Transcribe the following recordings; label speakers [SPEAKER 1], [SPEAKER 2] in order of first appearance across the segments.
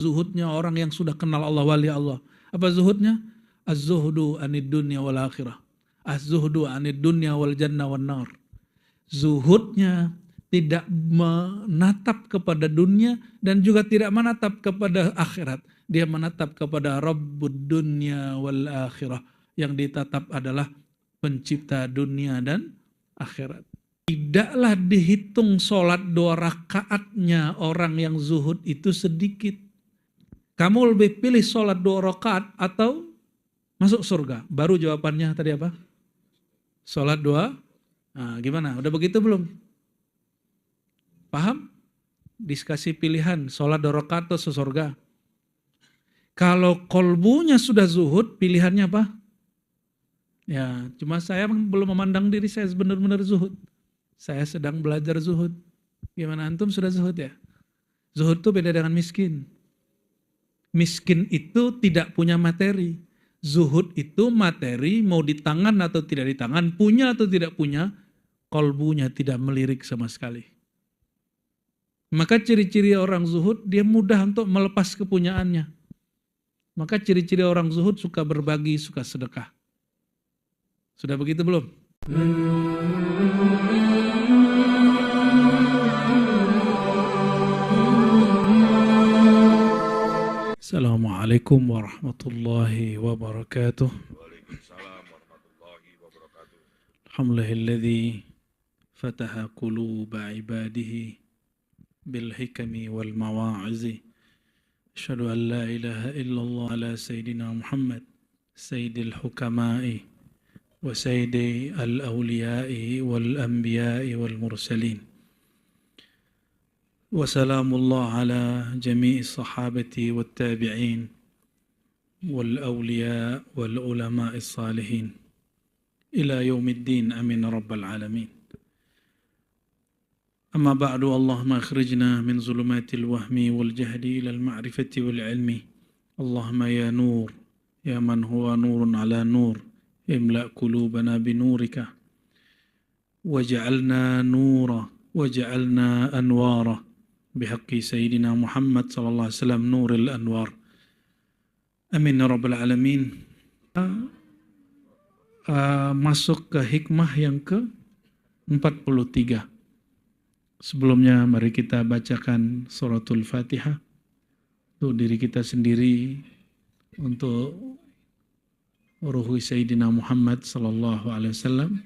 [SPEAKER 1] Zuhudnya orang yang sudah kenal Allah, wali Allah. Apa zuhudnya? Az-zuhdu anid dunya wal akhirah. Az-zuhdu anid dunya wal jannah wan nar. Zuhudnya tidak menatap kepada dunia dan juga tidak menatap kepada akhirat. Dia menatap kepada Rabbud dunya wal akhirah. Yang ditatap adalah pencipta dunia dan akhirat. Tidaklah dihitung sholat 2 rakaatnya orang yang zuhud itu sedikit. Kamu lebih pilih sholat 2 rakaat atau masuk surga? Baru jawabannya tadi apa? Sholat 2. Nah, gimana? Udah begitu belum? Paham? Dikasih pilihan sholat 2 rakaat atau surga. Kalau kolbunya sudah zuhud, pilihannya apa? Ya, cuma saya belum memandang diri saya benar-benar zuhud. Saya sedang belajar zuhud. Gimana antum sudah zuhud ya? Zuhud itu beda dengan miskin. Miskin itu tidak punya materi. Zuhud itu materi, mau di tangan atau tidak di tangan, punya atau tidak punya, kolbunya tidak melirik sama sekali. Maka ciri-ciri orang zuhud, dia mudah untuk melepas kepunyaannya. Maka ciri-ciri orang zuhud suka berbagi, suka sedekah. Sudah begitu belum? Assalamualaikum warahmatullahi wabarakatuh.
[SPEAKER 2] Waalaikumsalam warahmatullahi wabarakatuh.
[SPEAKER 1] Alhamdulillahilladzi fataha quluba ibadihi bil hikami wal mawa'izi. Asyhadu an la ilaha illallah ala sayyidina Muhammad sayyidil hukama'i wa sayyidi al awliya'i wal anbiya'i wal mursalin. وسلام الله على جميع الصحابة والتابعين والأولياء والعلماء الصالحين إلى يوم الدين أمين رب العالمين. أما بعد اللهم أخرجنا من ظلمات الوهم والجهل إلى المعرفة والعلم. اللهم يا نور يا من هو نور على نور املأ قلوبنا بنورك وجعلنا نورا وجعلنا أنوارا بحق سيدنا محمد صلى الله عليه وسلم نور الأنوار amin ya rabbal alamin. Masuk ke hikmah yang ke-43. Sebelumnya mari kita bacakan suratul Fatihah untuk diri kita sendiri, untuk ruh Sayyidina Muhammad sallallahu alaihi wasallam,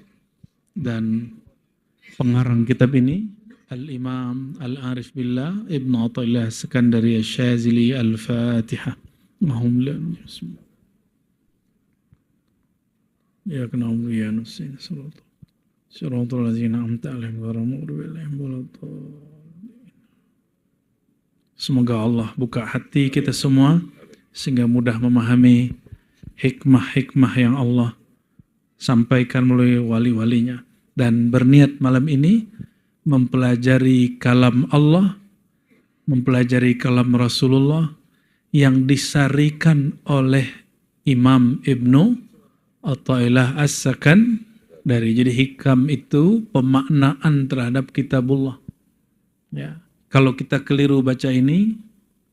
[SPEAKER 1] dan pengarang kitab ini Al-Imam Al-Arif Billah Ibn Athaillah Sekandari Asy-Syazili. Al-Fatihah. Allahumma bismillah. Ya kenal ya nusin suratul ladzina amta alaihim ghairil maghdubi alaihim waladdallin. Semoga Allah buka hati kita semua sehingga mudah memahami hikmah-hikmah yang Allah sampaikan melalui wali-walinya, dan berniat malam ini mempelajari kalam Allah, mempelajari kalam Rasulullah yang disarikan oleh Imam Ibnu Athaillah As-Sakandari. Jadi hikam itu pemaknaan terhadap kitabullah. Ya, kalau kita keliru baca ini,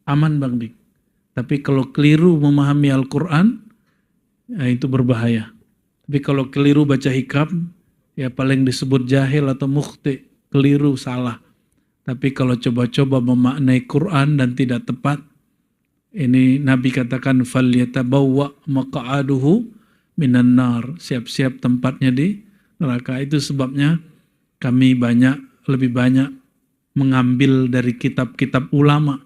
[SPEAKER 1] aman Bang Dik. Tapi kalau keliru memahami Al-Quran, ya itu berbahaya. Tapi kalau keliru baca hikam, ya paling disebut jahil atau mukhti. Keliru, salah. Tapi kalau coba-coba memaknai Quran dan tidak tepat, ini Nabi katakan falyatabawwa maq'aduhu minan nar, siap-siap tempatnya di neraka. Itu sebabnya kami lebih banyak mengambil dari kitab-kitab ulama,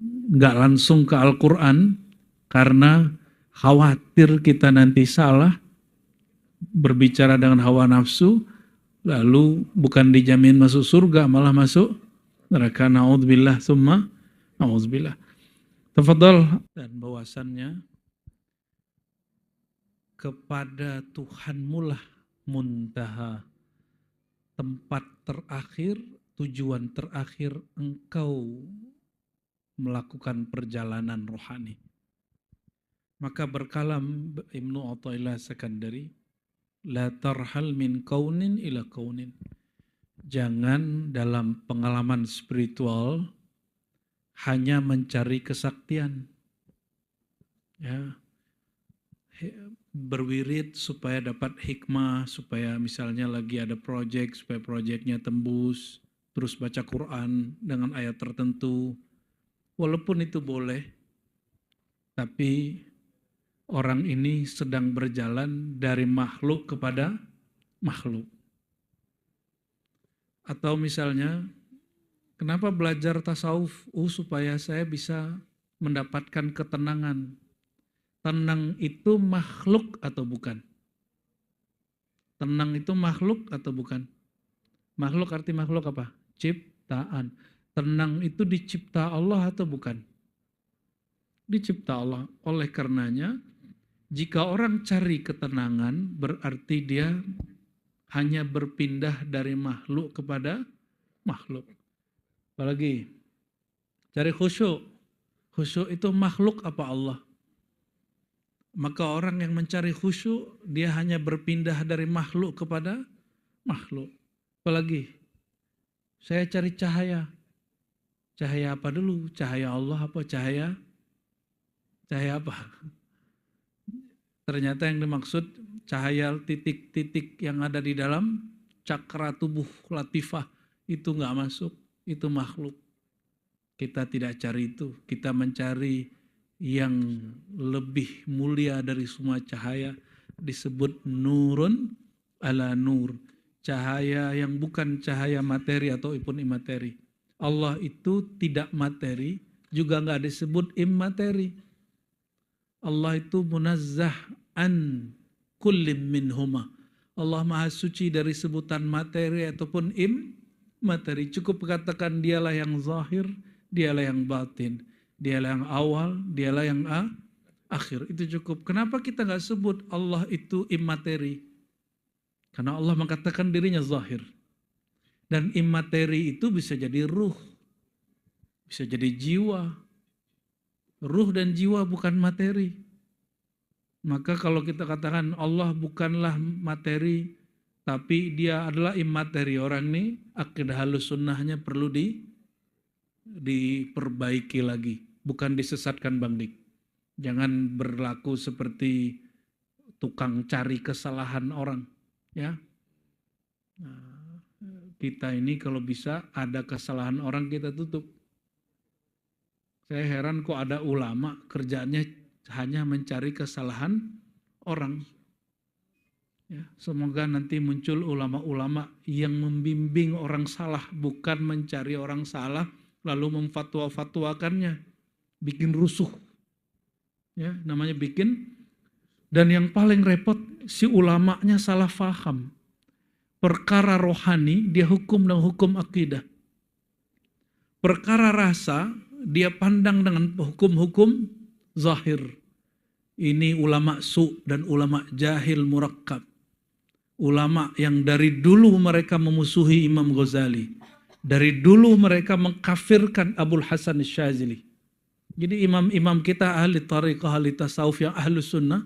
[SPEAKER 1] nggak langsung ke Al-Quran, karena khawatir kita nanti salah, berbicara dengan hawa nafsu, lalu bukan dijamin masuk surga, malah masuk neraka. Na'udzubillah summa na'udzubillah. Tafadhal. Dan bahwasannya kepada Tuhanmu lah muntaha, tempat terakhir, tujuan terakhir engkau melakukan perjalanan rohani. Maka berkalam Ibnu Athaillah Sekandari, la tarhal min kaunin ila kaunin. Jangan dalam pengalaman spiritual hanya mencari kesaktian. Ya, berwirid supaya dapat hikmah, supaya misalnya lagi ada proyek, supaya proyeknya tembus, terus baca Quran dengan ayat tertentu. Walaupun itu boleh, tapi orang ini sedang berjalan dari makhluk kepada makhluk. Atau misalnya, kenapa belajar tasawuf? Supaya saya bisa mendapatkan ketenangan. Tenang itu makhluk atau bukan? Tenang itu makhluk atau bukan? Makhluk arti makhluk apa? Ciptaan. Tenang itu dicipta Allah atau bukan? Dicipta Allah. Oleh karenanya, jika orang cari ketenangan, berarti dia hanya berpindah dari makhluk kepada makhluk. Apalagi, cari khusyuk. Khusyuk itu makhluk apa Allah? Maka orang yang mencari khusyuk, dia hanya berpindah dari makhluk kepada makhluk. Apalagi, saya cari cahaya. Cahaya apa dulu? Cahaya Allah apa cahaya? Cahaya apa? Ternyata yang dimaksud cahaya titik-titik yang ada di dalam cakra tubuh latifah itu nggak masuk, itu makhluk. Kita tidak cari itu, kita mencari yang lebih mulia dari semua cahaya, disebut nurun ala nur, cahaya yang bukan cahaya materi ataupun imateri. Allah itu tidak materi, juga nggak disebut immateri. Allah itu munazzah an kullim minhuma. Allah maha suci dari sebutan materi ataupun materi. Cukup katakan dialah yang zahir, dialah yang batin, dialah yang awal, dialah yang akhir. Itu cukup. Kenapa kita nggak sebut Allah itu immateri? Karena Allah mengatakan dirinya zahir. Dan immateri itu bisa jadi ruh, bisa jadi jiwa. Ruh dan jiwa bukan materi. Maka kalau kita katakan Allah bukanlah materi, tapi dia adalah immateri, orang ini akidah halus sunnahnya perlu diperbaiki lagi. Bukan disesatkan Bang Dik. Jangan berlaku seperti tukang cari kesalahan orang. Ya, kita ini kalau bisa ada kesalahan orang kita tutup. Saya heran kok ada ulama kerjaannya hanya mencari kesalahan orang. Ya, semoga nanti muncul ulama-ulama yang membimbing orang salah, bukan mencari orang salah lalu memfatwa-fatwakannya, bikin rusuh. Ya, namanya bikin. Dan yang paling repot, si ulamanya salah faham. Perkara rohani dia hukum dengan hukum akidah. Perkara rasa dia pandang dengan hukum-hukum zahir. Ini ulama su dan ulama jahil murakkab. Ulama yang dari dulu mereka memusuhi Imam Ghazali. Dari dulu mereka mengkafirkan Abul Hasan Syazili. Jadi imam-imam kita ahli tariqah, ahli tasawuf yang ahli sunnah,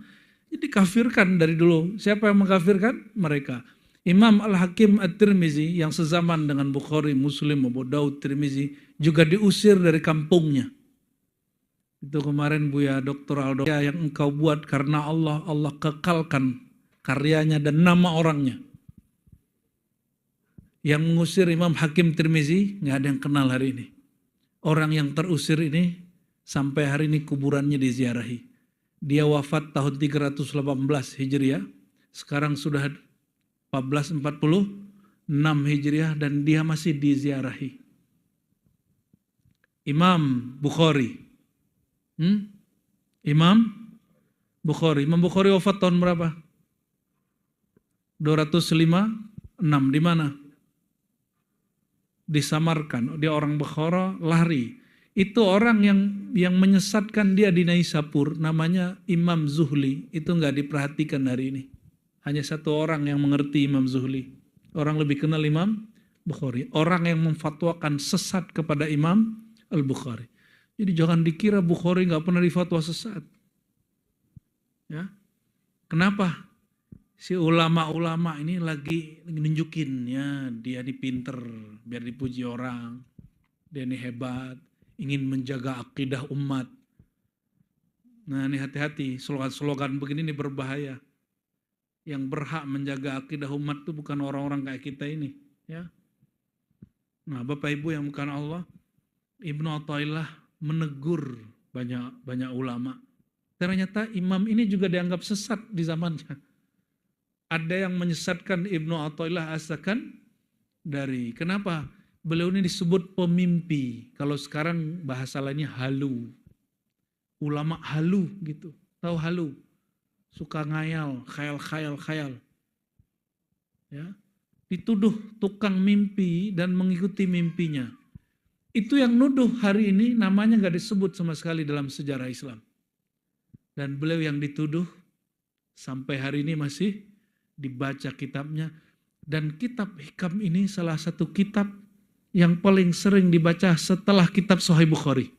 [SPEAKER 1] jadi kafirkan dari dulu. Siapa yang mengkafirkan? Mereka. Imam Al-Hakim At-Tirmizi yang sezaman dengan Bukhari, Muslim, Abu Daud, Tirmizi juga diusir dari kampungnya. Itu kemarin Buya Dr. Aldo yang engkau buat karena Allah, Allah kekalkan karyanya dan nama orangnya. Yang mengusir Imam Hakim Tirmizi nggak ada yang kenal hari ini. Orang yang terusir ini sampai hari ini kuburannya diziarahi. Dia wafat tahun 318 Hijriah. Sekarang sudah 1446 Hijriah dan dia masih diziarahi. Imam Bukhari. Imam Bukhari wafat tahun berapa? 256. Di mana? Disamarkan. Dia orang Bukhara, lari. Itu orang yang menyesatkan dia di Naisapur, namanya Imam Zuhli. Itu nggak diperhatikan hari ini. Hanya satu orang yang mengerti Imam Zuhli. Orang lebih kenal Imam Bukhari. Orang yang memfatwakan sesat kepada Imam Al-Bukhari. Jadi jangan dikira Bukhari nggak pernah difatwa sesat. Ya, kenapa? Si ulama-ulama ini lagi nunjukin ya dia ini pinter biar dipuji orang, dia ini hebat. ingin menjaga akidah umat. Nah ini hati-hati, slogan-slogan begini ini berbahaya. Yang berhak menjaga akidah umat itu bukan orang-orang kayak kita ini. Ya. Nah Bapak Ibu yang bukan Allah, Ibnu Athaillah menegur banyak ulama. Ternyata imam ini juga dianggap sesat di zamannya. Ada yang menyesatkan Ibnu Athaillah As-Sakan dari. Kenapa? Beliau ini disebut pemimpi. Kalau sekarang bahasa lainnya halu. Ulama halu gitu. Tahu halu? Suka ngayal, khayal. Ya. Dituduh tukang mimpi dan mengikuti mimpinya. Itu yang nuduh hari ini namanya gak disebut sama sekali dalam sejarah Islam. Dan beliau yang dituduh sampai hari ini masih dibaca kitabnya. Dan kitab Hikam ini salah satu kitab yang paling sering dibaca setelah kitab Sahih Bukhari.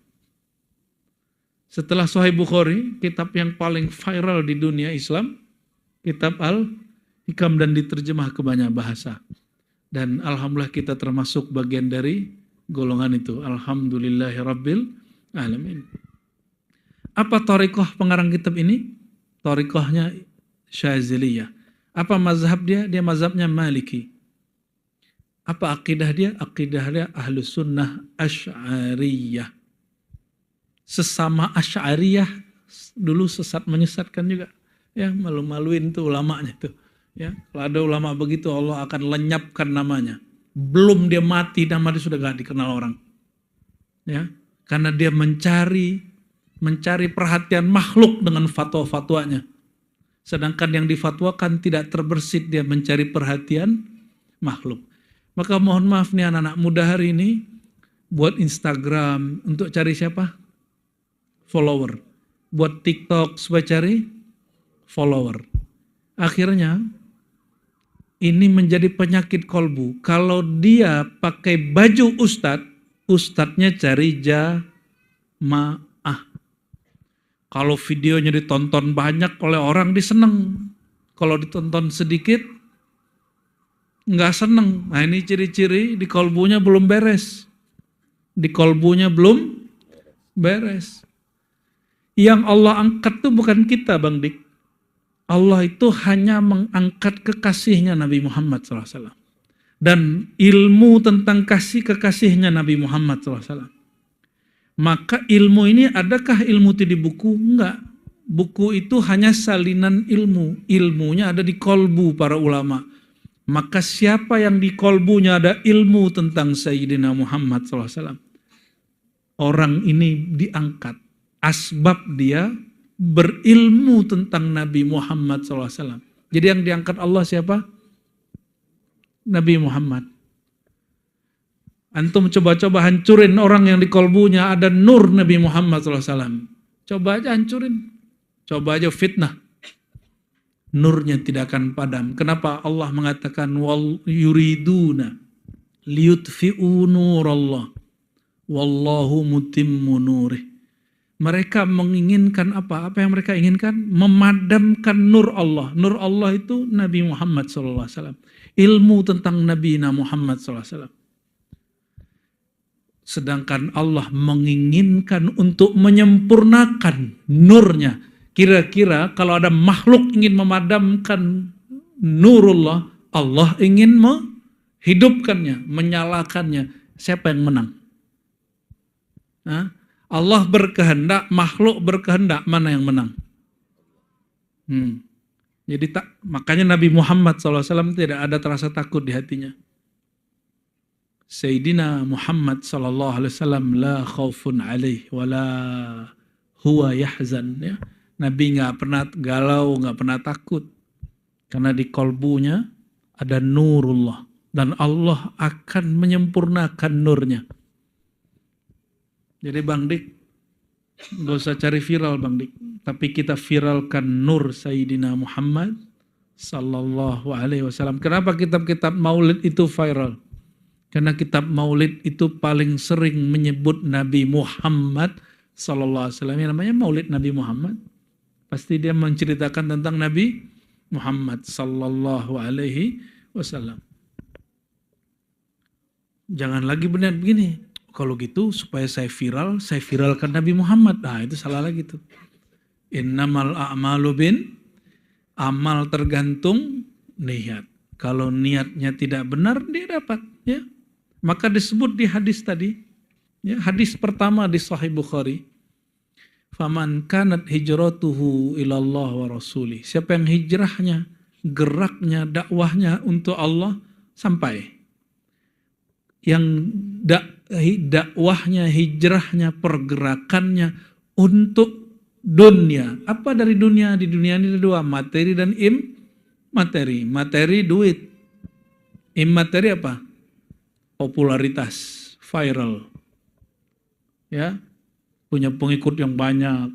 [SPEAKER 1] Setelah Sahih Bukhari, kitab yang paling viral di dunia Islam, kitab Al-Hikam dan diterjemah ke banyak bahasa. Dan alhamdulillah kita termasuk bagian dari golongan itu. Alhamdulillahirabbil alamin. Apa thariqah pengarang kitab ini? Thariqahnya Syaziliyah. Apa mazhab dia? Dia mazhabnya Maliki. Apa akidah dia? Akidah dia Ahlus Sunnah Asy'ariyah. Sesama Asy'ariyah dulu sesat menyesatkan juga. Ya, malu-maluin tuh ulamanya tuh. Ya, kalau ada ulama begitu Allah akan lenyapkan namanya. Belum dia mati nama dia sudah gak dikenal orang. Ya, karena dia mencari perhatian makhluk dengan fatwa-fatwanya. Sedangkan yang difatwakan tidak terbersit, dia mencari perhatian makhluk. Maka mohon maaf nih anak-anak muda hari ini, buat Instagram untuk cari siapa? Follower. Buat TikTok supaya cari follower. Akhirnya ini menjadi penyakit kolbu. Kalau dia pakai baju ustadznya cari jamaah. Kalau videonya ditonton banyak oleh orang diseneng. Kalau ditonton sedikit nggak seneng. Nah ini ciri-ciri di kolbunya belum beres. Di kolbunya belum beres. Yang Allah angkat itu bukan kita Bang Dik. Allah itu hanya mengangkat kekasihnya Nabi Muhammad SAW. Dan ilmu tentang kekasihnya Nabi Muhammad SAW. Maka ilmu ini adakah ilmu itu di buku? Enggak. Buku itu hanya salinan ilmu. Ilmunya ada di kolbu para ulama. Maka siapa yang di kolbunya ada ilmu tentang Sayyidina Muhammad SAW, orang ini diangkat. Asbab dia berilmu tentang Nabi Muhammad SAW. Jadi yang diangkat Allah siapa? Nabi Muhammad. Antum coba-coba hancurin orang yang di kolbunya ada nur Nabi Muhammad SAW. Coba aja hancurin. Coba aja fitnah. Nurnya tidak akan padam. Kenapa Allah mengatakan wal yuriduna liyutfi'u nurallah wallahu mutimmu nurih. Mereka menginginkan apa? Apa yang mereka inginkan? Memadamkan nur Allah. Nur Allah itu Nabi Muhammad SAW. Ilmu tentang Nabi Muhammad SAW. Sedangkan Allah menginginkan untuk menyempurnakan nurnya. Kira-kira kalau ada makhluk ingin memadamkan nurullah, Allah ingin menghidupkannya, menyalakannya. Siapa yang menang? Nah, Allah berkehendak, makhluk berkehendak, mana yang menang? Jadi makanya Nabi Muhammad SAW tidak ada terasa takut di hatinya. Sayyidina Muhammad SAW la khaufun alaih wala huwa yahzan. Ya. Nabi nggak pernah galau, nggak pernah takut. Karena di kolbunya ada nurullah. Dan Allah akan menyempurnakan nurnya. Jadi Bang Dik, nggak usah cari viral Bang Dik. Tapi kita viralkan nur Sayyidina Muhammad Sallallahu Alaihi Wasallam. Kenapa kitab-kitab maulid itu viral? Karena kitab maulid itu paling sering menyebut Nabi Muhammad Sallallahu Alaihi Wasallam. Yang namanya maulid Nabi Muhammad. Pasti dia menceritakan tentang Nabi Muhammad Sallallahu Alaihi Wasallam. Jangan lagi benar begini. kalau gitu supaya saya viral, saya viralkan Nabi Muhammad. Nah, itu salah lagi tuh. Innamal a'malu amal tergantung niat. Kalau niatnya tidak benar, dia dapat. Ya. Maka disebut di hadis tadi, ya, hadis pertama di Sahih Bukhari, faman kanat hijratuhu ilallah wa rasulih. Siapa yang hijrahnya, geraknya, dakwahnya untuk Allah sampai. Yang dakwahnya, hijrahnya, pergerakannya untuk dunia. Apa dari dunia? Di dunia ini ada dua, materi dan materi. Materi duit. Materi apa? Popularitas, viral. Ya, punya pengikut yang banyak.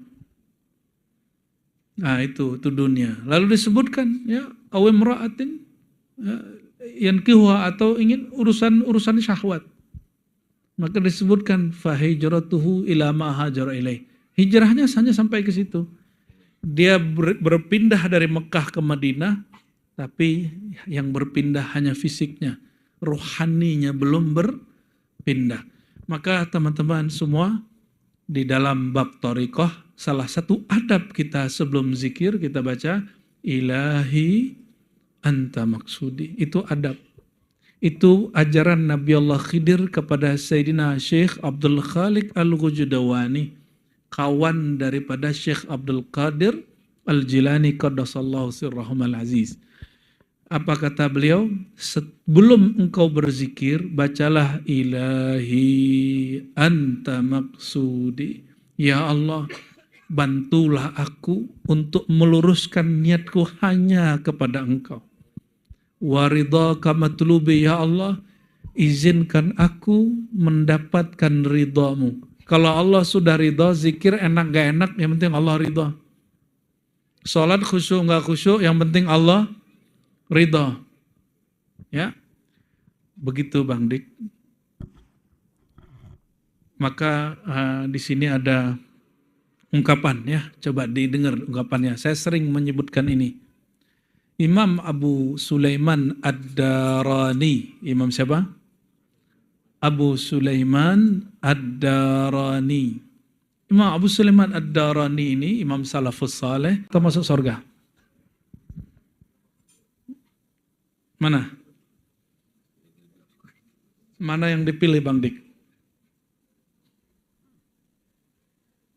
[SPEAKER 1] Nah, itu dunia. Lalu disebutkan ya, awimra'atin ya, yankihuha, atau ingin urusan syahwat. Maka disebutkan fahijratuhu ila ma hajara ilaih. Hijrahnya hanya sampai ke situ. Dia berpindah dari Mekah ke Madinah, tapi yang berpindah hanya fisiknya, rohaninya belum berpindah. Maka teman-teman semua, di dalam bab thariqah, salah satu adab kita sebelum zikir kita baca ilahi anta maksudi. Itu adab. Itu ajaran Nabi Allah Khidir kepada Sayyidina Syekh Abdul Khaliq Al-Ghujudawani, kawan daripada Syekh Abdul Qadir Al-Jilani qaddasallahu sirrahum al-aziz. Apa kata beliau? Sebelum engkau berzikir, bacalah ilahi anta maksudi. Ya Allah, bantulah aku untuk meluruskan niatku hanya kepada engkau. Waridhaka matlubi, ya Allah, izinkan aku mendapatkan ridhamu. Kalau Allah sudah ridha, zikir enak gak enak, yang penting Allah ridha. Salat khusyuk gak khusyuk, yang penting Allah ridha. Ya, begitu Bang Dik. Maka di sini ada ungkapan ya, coba didengar ungkapannya. Saya sering menyebutkan ini. Imam Abu Sulaiman Ad-Darani. Imam siapa? Abu Sulaiman Ad-Darani. Imam Abu Sulaiman Ad-Darani ini imam salafus saleh atau masuk surga? Mana? Mana yang dipilih Bang Dik?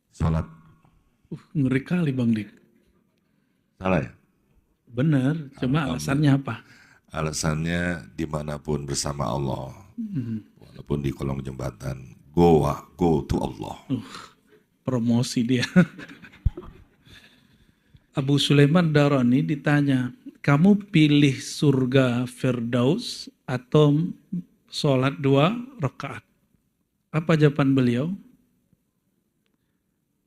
[SPEAKER 3] Salat.
[SPEAKER 1] Ngeri kali Bang Dik.
[SPEAKER 3] Salah ya?
[SPEAKER 1] Benar, cuma alasannya apa?
[SPEAKER 3] Alasannya dimanapun bersama Allah. Walaupun di kolong jembatan. Go to Allah.
[SPEAKER 1] Promosi dia. Abu Sulaiman Darani ditanya, kamu pilih surga Firdaus atau sholat 2 rakaat? Apa jawaban beliau?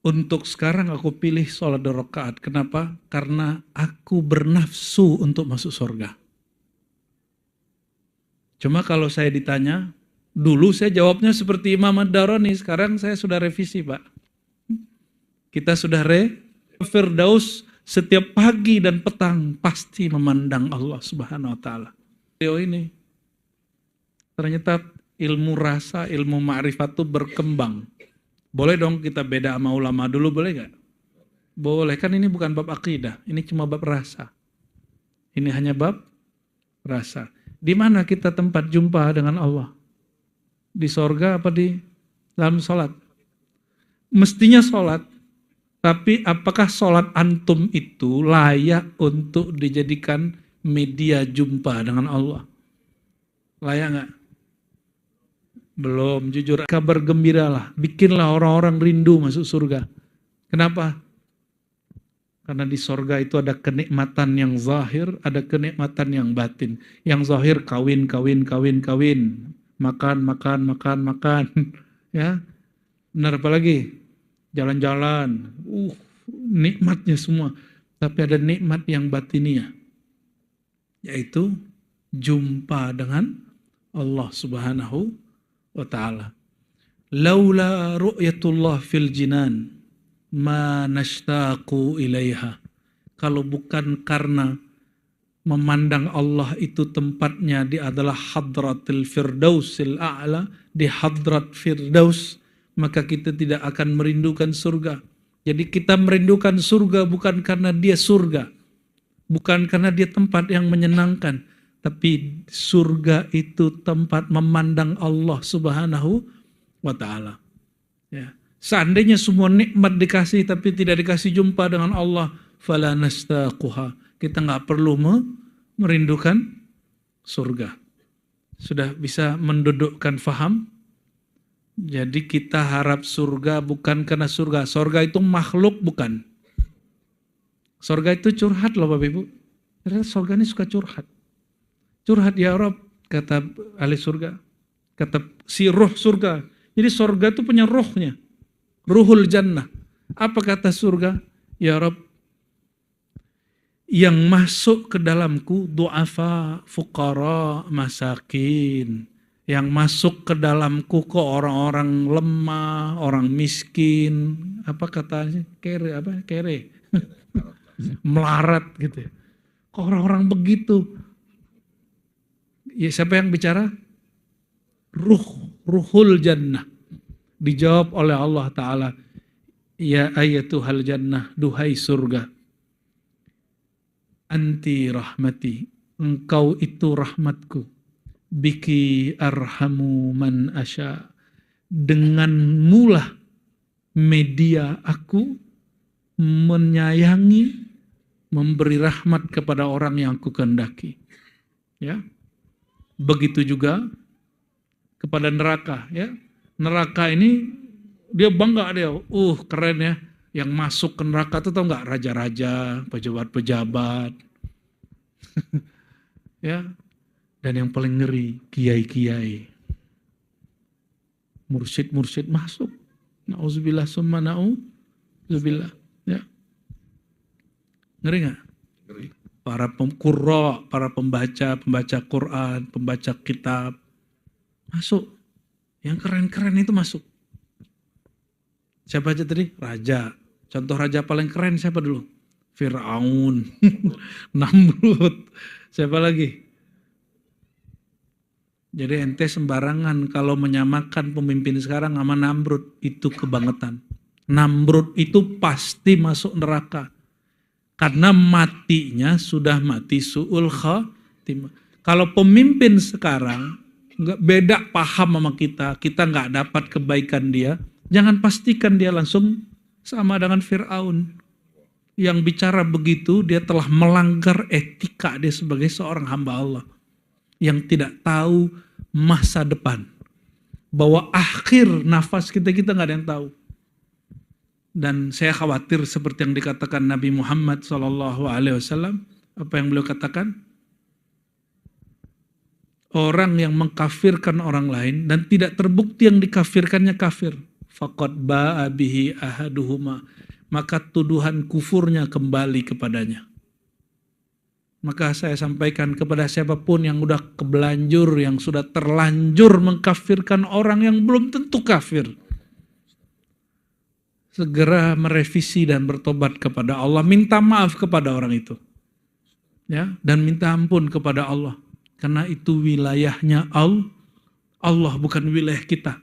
[SPEAKER 1] Untuk sekarang aku pilih sholat 2 rakaat. Kenapa? Karena aku bernafsu untuk masuk surga. Cuma kalau saya ditanya, dulu saya jawabnya seperti Imam Ad-Darani, sekarang saya sudah revisi Pak. Kita sudah Firdaus setiap pagi dan petang pasti memandang Allah Subhanahu wa taala. Beliau ini ternyata ilmu rasa, ilmu ma'rifat itu berkembang. Boleh dong kita beda sama ulama dulu, boleh gak? Boleh, kan ini bukan bab akidah, ini cuma bab rasa. Ini hanya bab rasa. Di mana kita tempat jumpa dengan Allah? Di sorga apa di dalam sholat? Mestinya sholat, tapi apakah sholat antum itu layak untuk dijadikan media jumpa dengan Allah? Layak gak? Belum, jujur. Kabar gembiralah, bikinlah orang-orang rindu masuk surga. Kenapa? Karena di surga itu ada kenikmatan yang zahir, ada kenikmatan yang batin. Yang zahir kawin. Makan. Ya. Benar, apa lagi? Jalan-jalan. Nikmatnya semua. Tapi ada nikmat yang batiniah. Yaitu jumpa dengan Allah Subhanahu wa ta'ala. Laula ru'yatullah fil jinan ma nashtaqu ilaiha. Kalau bukan karena memandang Allah itu tempatnya di adalah hadratil firdausil a'la, di hadrat firdaus, maka kita tidak akan merindukan surga. Jadi kita merindukan surga bukan karena dia surga, bukan karena dia tempat yang menyenangkan, tapi surga itu tempat memandang Allah Subhanahu wa ta'ala. Ya. Seandainya semua nikmat dikasih tapi tidak dikasih jumpa dengan Allah, fala nastaquha, kita nggak perlu merindukan surga. Sudah bisa mendudukkan faham? Jadi kita harap surga bukan karena surga. Surga itu makhluk bukan. Surga itu curhat loh Bapak Ibu. Karena surga ini suka curhat. Curhat ya Rabb, kata ahli surga. Kata si ruh surga. Jadi surga itu punya ruhnya. Ruhul jannah. Apa kata surga? Ya Rabb, yang masuk ke dalamku du'afa, fuqara, masakin. Yang masuk ke dalamku ke orang-orang lemah, orang miskin, apa katanya? Kere. Melarat gitu. Kok orang-orang begitu? Ya siapa yang bicara? Ruhul jannah. Dijawab oleh Allah Ta'ala, ya ayatuhal jannah, duhai surga. Anti rahmati, engkau itu rahmatku. Biki arhamu man asya, denganmulah media aku menyayangi, memberi rahmat kepada orang yang aku kehendaki. Ya, begitu juga kepada neraka. Ya, neraka ini dia bangga dia, keren ya. Yang masuk ke neraka itu tahu nggak, raja-raja, pejabat-pejabat, ya. Dan yang paling ngeri, kiai-kiai, mursyid-mursyid masuk. Nauzubillah summa nauzubillah. Ya. Ngeri nggak?
[SPEAKER 2] Ngeri.
[SPEAKER 1] Para qurra, para pembaca Quran, pembaca kitab, masuk. Yang keren-keren itu masuk. Siapa aja tadi? Raja. Contoh raja paling keren siapa dulu? Fir'aun, Namrud. Siapa lagi? Jadi ente sembarangan kalau menyamakan pemimpin sekarang sama Namrud, itu kebangetan. Namrud itu pasti masuk neraka. Karena matinya sudah mati su'ul khatimah. Kalau pemimpin sekarang nggak beda paham sama kita nggak dapat kebaikan dia, jangan pastikan dia langsung sama dengan Fir'aun. Yang bicara begitu, dia telah melanggar etika dia sebagai seorang hamba Allah. Yang tidak tahu masa depan. Bahwa akhir nafas kita nggak ada yang tahu. Dan saya khawatir seperti yang dikatakan Nabi Muhammad SAW, apa yang beliau katakan? Orang yang mengkafirkan orang lain dan tidak terbukti yang dikafirkannya kafir. Faqad ba'a bihi ahaduhuma, maka tuduhan kufurnya kembali kepadanya. Maka saya sampaikan kepada siapapun yang sudah kebelanjur, yang sudah terlanjur mengkafirkan orang yang belum tentu kafir, segera merevisi dan bertobat kepada Allah, minta maaf kepada orang itu. Ya, dan minta ampun kepada Allah. Karena itu wilayahnya Allah, bukan wilayah kita.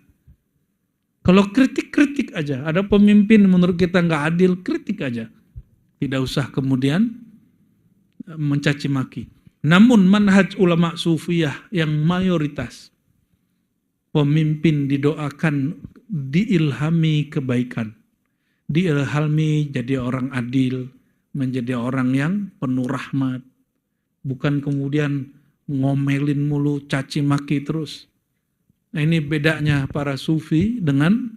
[SPEAKER 1] Kalau kritik-kritik aja, ada pemimpin menurut kita nggak adil, kritik aja. Tidak usah kemudian mencaci maki. Namun manhaj ulama sufiyah yang mayoritas, pemimpin didoakan diilhami kebaikan. Diilhami jadi orang adil, menjadi orang yang penuh rahmat. Bukan kemudian ngomelin mulu, caci maki terus. Nah ini bedanya para sufi dengan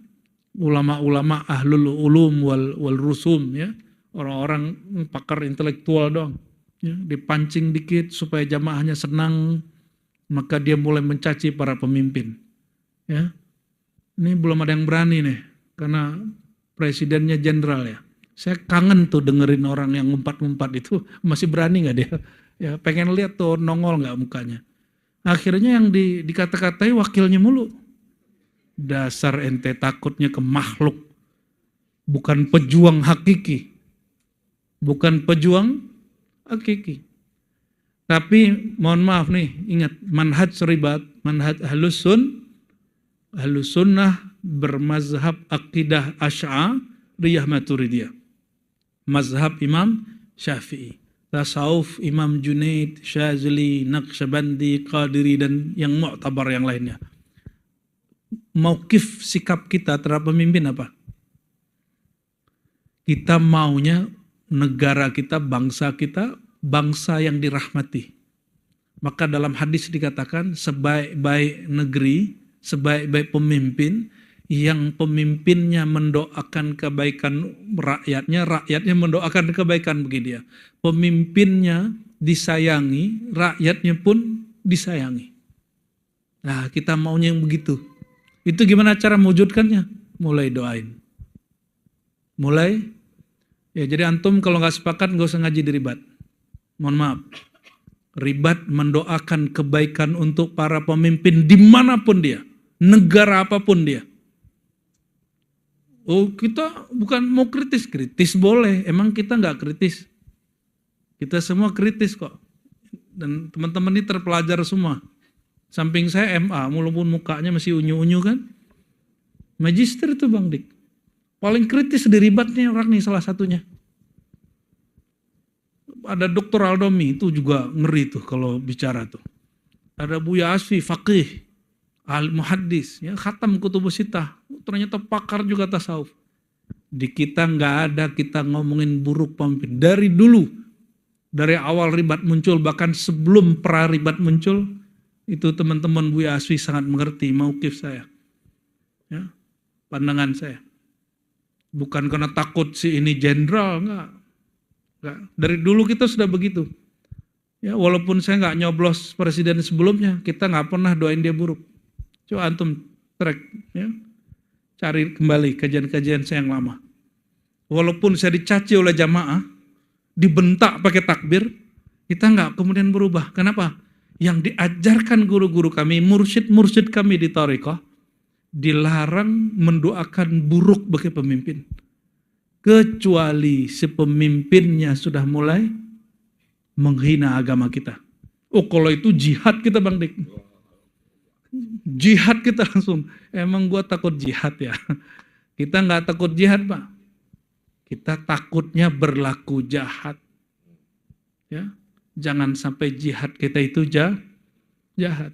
[SPEAKER 1] ulama-ulama ahlul ulum wal rusum, ya. Orang-orang pakar intelektual dong. Ya, dipancing dikit supaya jamaahnya senang, maka dia mulai mencaci para pemimpin. Ya. Ini belum ada yang berani nih, karena presidennya jenderal ya. Saya kangen tuh dengerin orang yang ngumpat-ngumpat itu, masih berani nggak dia? Ya, pengen lihat tuh nongol nggak mukanya. Akhirnya yang dikata-katai wakilnya mulu. Dasar ente takutnya ke makhluk, bukan pejuang hakiki. Bukan pejuang hakiki. Tapi mohon maaf nih, ingat manhaj ribat, manhaj ahlus sunnah bermazhab akidah Asy'ariyah Maturidiyah. Mazhab Imam Syafi'i. Tasawuf Imam Junaid, Syazili, Naqsyabandi, Qadiri, dan yang mu'tabar yang lainnya. Mauqif sikap kita terhadap pemimpin apa? Kita maunya negara kita, bangsa yang dirahmati. Maka dalam hadis dikatakan sebaik-baik negeri, sebaik-baik pemimpin, yang pemimpinnya mendoakan kebaikan rakyatnya, rakyatnya mendoakan kebaikan bagi dia. Pemimpinnya disayangi, rakyatnya pun disayangi. Nah, kita maunya yang begitu. Itu gimana cara mewujudkannya? Mulai doain. Ya jadi antum kalau nggak sepakat nggak usah ngaji di ribat. Mohon maaf. Ribat mendoakan kebaikan untuk para pemimpin dimanapun dia, negara apapun dia. Oh kita bukan mau kritis boleh. Emang kita nggak kritis? Kita semua kritis kok. Dan teman-teman ini terpelajar semua. Samping saya MA, walaupun mukanya masih unyu-unyu kan. Magister itu Bang Dik. Paling kritis di ribatnya orang nih salah satunya. Ada Dr. Aldomi itu juga ngeri tuh kalau bicara tuh. Ada Buya Asfi, faqih, ahli muhaddis, ya, khatam kutubus sittah. Ternyata pakar juga tasawuf. Di kita nggak ada kita ngomongin buruk pemimpin. Dari dulu, dari awal ribat muncul, bahkan sebelum pra-ribat muncul, itu teman-teman Buya Asfi sangat mengerti mauqif saya. Ya, pandangan saya. Bukan karena takut si ini jenderal, enggak. Dari dulu kita sudah begitu. Ya, walaupun saya nggak nyoblos presiden sebelumnya, kita nggak pernah doain dia buruk. Coba antum track, ya, cari kembali kajian-kajian saya yang lama. Walaupun saya dicaci oleh jamaah, dibentak pakai takbir, kita nggak kemudian berubah. Kenapa? Yang diajarkan guru-guru kami, mursyid-mursyid kami di Thariqah, dilarang mendoakan buruk bagi pemimpin. Kecuali si pemimpinnya sudah mulai menghina agama kita. Oh kalau itu jihad kita Bang Dik. Jihad kita langsung. Emang gua takut jihad ya? Kita nggak takut jihad Pak. Kita takutnya berlaku jahat. Ya, jangan sampai jihad kita itu jahat.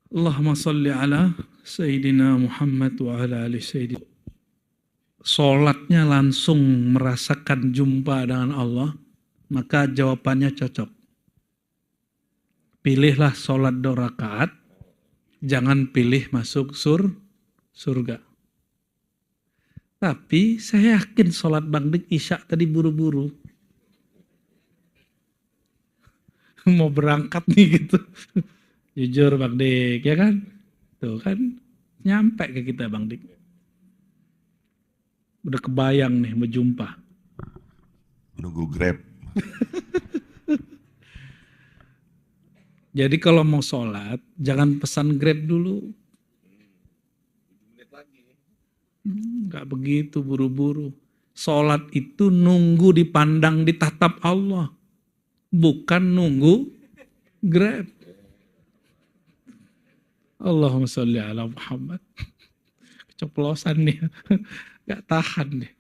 [SPEAKER 1] Allahumma salli ala Sayyidina Muhammad wa ala ali Sayyidina. Sholatnya langsung merasakan jumpa dengan Allah, maka jawabannya cocok. Pilihlah sholat 2 rakaat, jangan pilih masuk surga. Tapi saya yakin sholat Bang Dik Isya tadi buru-buru. Mau berangkat nih gitu. Jujur Bang Dik, ya kan? Tuh kan, nyampe ke kita Bang Dik. Udah kebayang nih berjumpa.
[SPEAKER 3] Menunggu Grab.
[SPEAKER 1] Jadi kalau mau sholat, jangan pesan Grab dulu. Enggak begitu buru-buru. Sholat itu nunggu dipandang, ditatap Allah. Bukan nunggu Grab. Allahumma sholli ala Muhammad. Keceplosan nih. Gak tahan deh.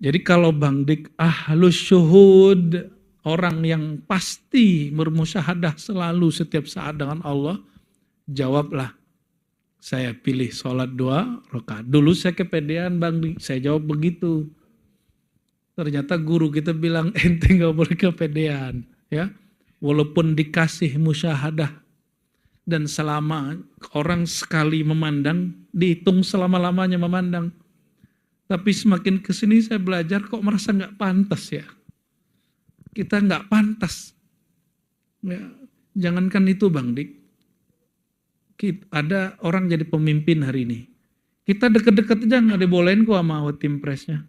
[SPEAKER 1] Jadi kalau Bang Dik ahlus syuhud, orang yang pasti bermusyahadah selalu setiap saat dengan Allah, jawablah, saya pilih sholat 2 rakaat. Dulu saya kepedean Bang Dik, saya jawab begitu. Ternyata guru kita bilang ente gak boleh kepedean. Ya, walaupun dikasih musyahadah, dan selama orang sekali memandang, dihitung selama-lamanya memandang. Tapi semakin kesini saya belajar kok merasa nggak pantas ya. Kita nggak pantas. Ya, jangankan itu Bang Dik. Ada orang jadi pemimpin hari ini. Kita deket-deket aja nggak dibolehin kok sama watim presnya.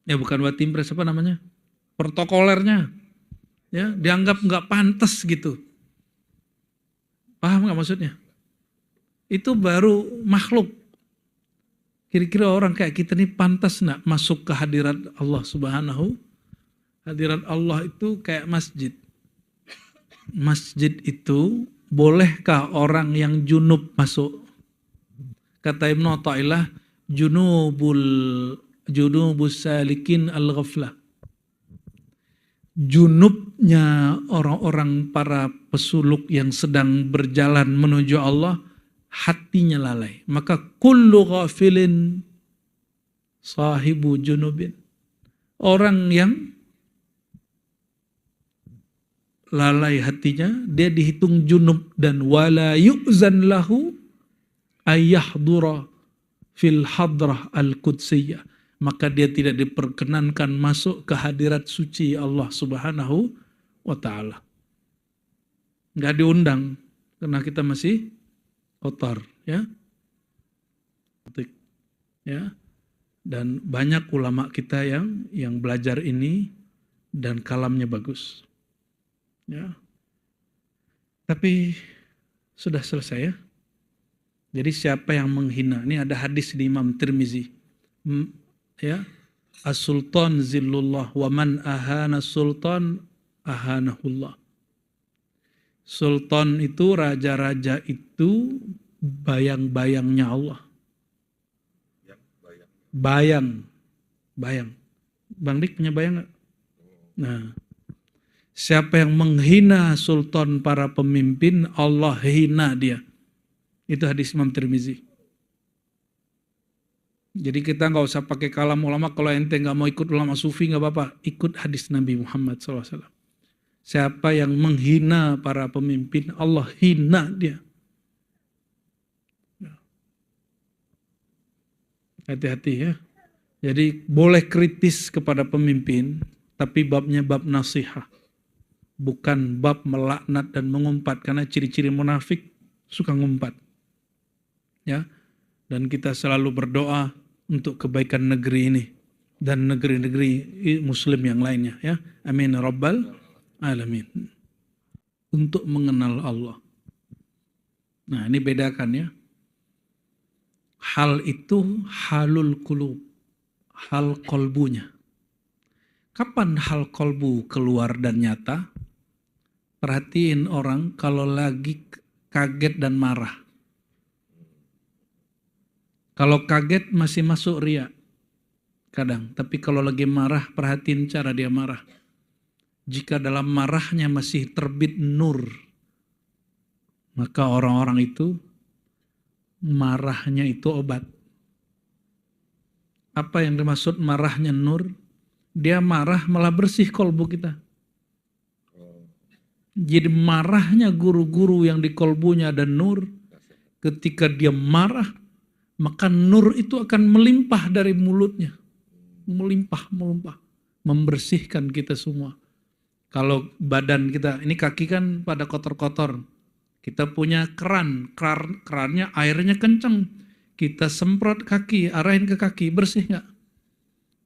[SPEAKER 1] Ya bukan watim pres, apa namanya? Protokolernya. Ya, dianggap nggak pantas gitu. Paham nggak maksudnya? Itu baru makhluk. Kira-kira orang kayak kita ini pantas nggak masuk ke hadirat Allah Subhanahu Hadirat Allah itu kayak masjid. Masjid itu bolehkah orang yang junub masuk? Kata Ibnu Athaillah, junubus salikin al-ghaflah. Junubnya orang-orang para pesuluk yang sedang berjalan menuju Allah, hatinya lalai. Maka kullu ghafilin sahibu junubin. Orang yang lalai hatinya, dia dihitung junub, dan wala yu'zan lahu ayyahdura fil hadrah al-qudsiyah. Maka dia tidak diperkenankan masuk ke hadirat suci Allah Subhanahu wa ta'ala. Nggak diundang, karena kita masih kotor, ya. Ya. Dan banyak ulama kita yang belajar ini dan kalamnya bagus. Ya. Tapi sudah selesai, ya. Jadi siapa yang menghina, ini ada hadis di Imam Tirmizi. Ya, as-sultan zillullah wa man ahana sultan ahanahullah. Sultan itu, raja-raja itu bayang-bayangnya Allah. Bayang. Bang Dik punya bayang gak? Nah, siapa yang menghina sultan para pemimpin, Allah hina dia. Itu hadis Imam Tirmizi. Jadi kita nggak usah pakai kalam ulama. Kalau ente nggak mau ikut ulama sufi nggak apa-apa, ikut hadis Nabi Muhammad SAW. Siapa yang menghina para pemimpin, Allah hina dia. Hati-hati, ya. Jadi boleh kritis kepada pemimpin, tapi babnya bab nasihat, bukan bab melaknat dan mengumpat. Karena ciri-ciri munafik suka ngumpat, ya. Dan kita selalu berdoa untuk kebaikan negeri ini dan negeri-negeri muslim yang lainnya, ya. Amin rabbal alamin. Untuk mengenal Allah. Nah, ini bedakan, ya. Hal itu halul qulub, hal kolbunya. Kapan hal kolbu keluar dan nyata? Perhatiin orang kalau lagi kaget dan marah. Kalau kaget masih masuk riya kadang, tapi kalau lagi marah, perhatiin cara dia marah. Jika dalam marahnya masih terbit nur, maka orang-orang itu marahnya itu obat. Apa yang dimaksud marahnya nur? Dia marah malah bersih kolbu kita. Jadi marahnya guru-guru yang di kolbunya ada nur, ketika dia marah, maka nur itu akan melimpah dari mulutnya. Melimpah, membersihkan kita semua. Kalau badan kita, ini kaki kan pada kotor-kotor. Kita punya kerannya airnya kencang. Kita semprot kaki, arahin ke kaki, bersih nggak?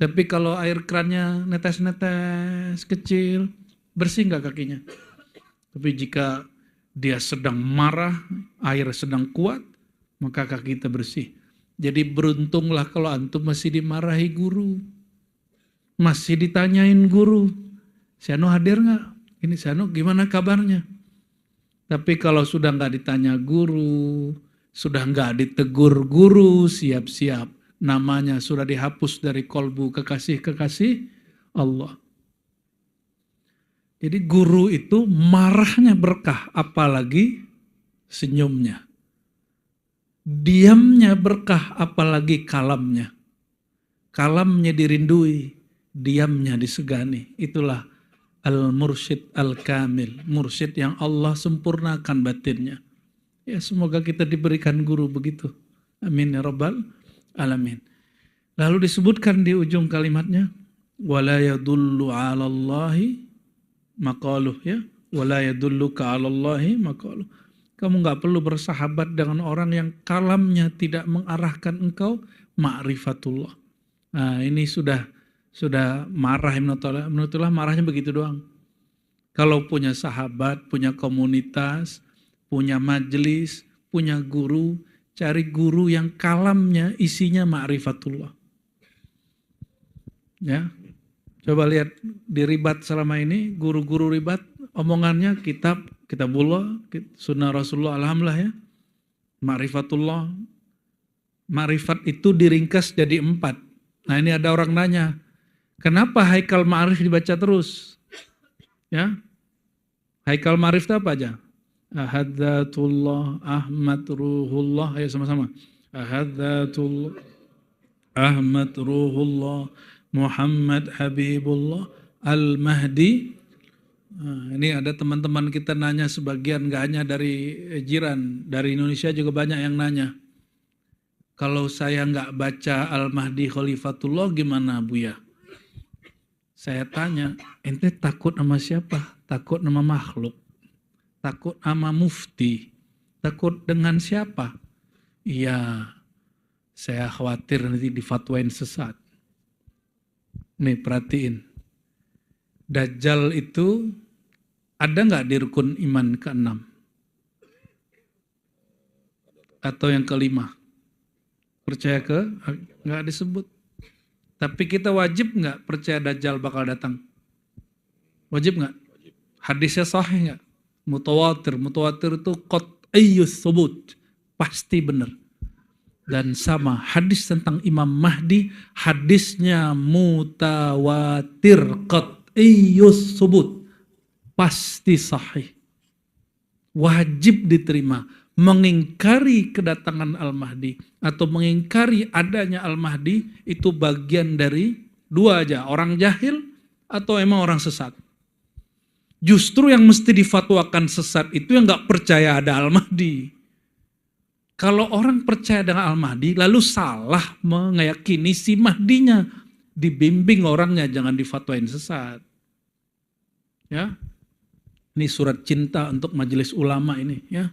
[SPEAKER 1] Tapi kalau air kerannya netes-netes kecil, bersih nggak kakinya? Tapi jika dia sedang marah, air sedang kuat, maka kaki kita bersih. Jadi beruntunglah kalau antum masih dimarahi guru, masih ditanyain guru, si Anu hadir nggak? Ini si Anu gimana kabarnya? Tapi kalau sudah nggak ditanya guru, sudah nggak ditegur guru, siap-siap namanya sudah dihapus dari kolbu kekasih-kekasih Allah. Jadi guru itu marahnya berkah, apalagi senyumnya. Diamnya berkah, apalagi kalamnya. Kalamnya dirindui, diamnya disegani. Itulah al-mursyid al-kamil, mursyid yang Allah sempurnakan batinnya. Ya, semoga kita diberikan guru begitu. Amin ya rabbal alamin. Lalu disebutkan di ujung kalimatnya, wala yadullu 'ala Allahi maqaluh, ya. Wala yadulluka 'ala Allahi maqaluh. Kamu nggak perlu bersahabat dengan orang yang kalamnya tidak mengarahkan engkau ma'rifatullah. Nah, ini sudah marah Ibnu Athaillah, marahnya begitu doang. Kalau punya sahabat, punya komunitas, punya majelis, punya guru, cari guru yang kalamnya isinya ma'rifatullah. Ya. Coba lihat di ribat selama ini, guru-guru ribat, omongannya kitabullah, sunnah Rasulullah, alhamdulillah ya. Ma'rifatullah. Ma'rifat itu diringkas jadi 4. Nah ini ada orang nanya, kenapa Haikal Ma'rif dibaca terus? Ya, Haikal Ma'rif itu apa aja? Ahadzatullah, Ahmad Ruhullah, ayo sama-sama. Ahadzatullah, Ahmad Ruhullah, Muhammad Habibullah, Al-Mahdi. Nah, ini ada teman-teman kita nanya sebagian, gak hanya dari jiran, dari Indonesia juga banyak yang nanya. Kalau saya nggak baca Al-Mahdi Khalifatullah gimana Buya? Saya tanya, ente takut sama siapa? Takut sama makhluk? Takut sama mufti? Takut dengan siapa? Iya, saya khawatir nanti difatwain sesat. Nih perhatiin, Dajjal itu ada nggak di rukun iman ke-6? Atau yang ke-5? Percaya nggak disebut. Tapi kita wajib nggak percaya Dajjal bakal datang? Wajib nggak? Hadisnya sahih nggak? Mutawatir. Mutawatir itu qat'iyyus subut. Pasti benar. Dan sama hadis tentang Imam Mahdi, hadisnya mutawatir qat'iyyus subut. Pasti sahih. Wajib diterima. Mengingkari kedatangan Al-Mahdi atau mengingkari adanya Al-Mahdi itu bagian dari 2 aja, orang jahil atau emang orang sesat. Justru yang mesti difatwakan sesat itu yang gak percaya ada Al-Mahdi. Kalau orang percaya dengan Al-Mahdi lalu salah meyakini si Mahdinya, dibimbing orangnya, jangan difatwain sesat. Ya, ini surat cinta untuk majelis ulama ini ya.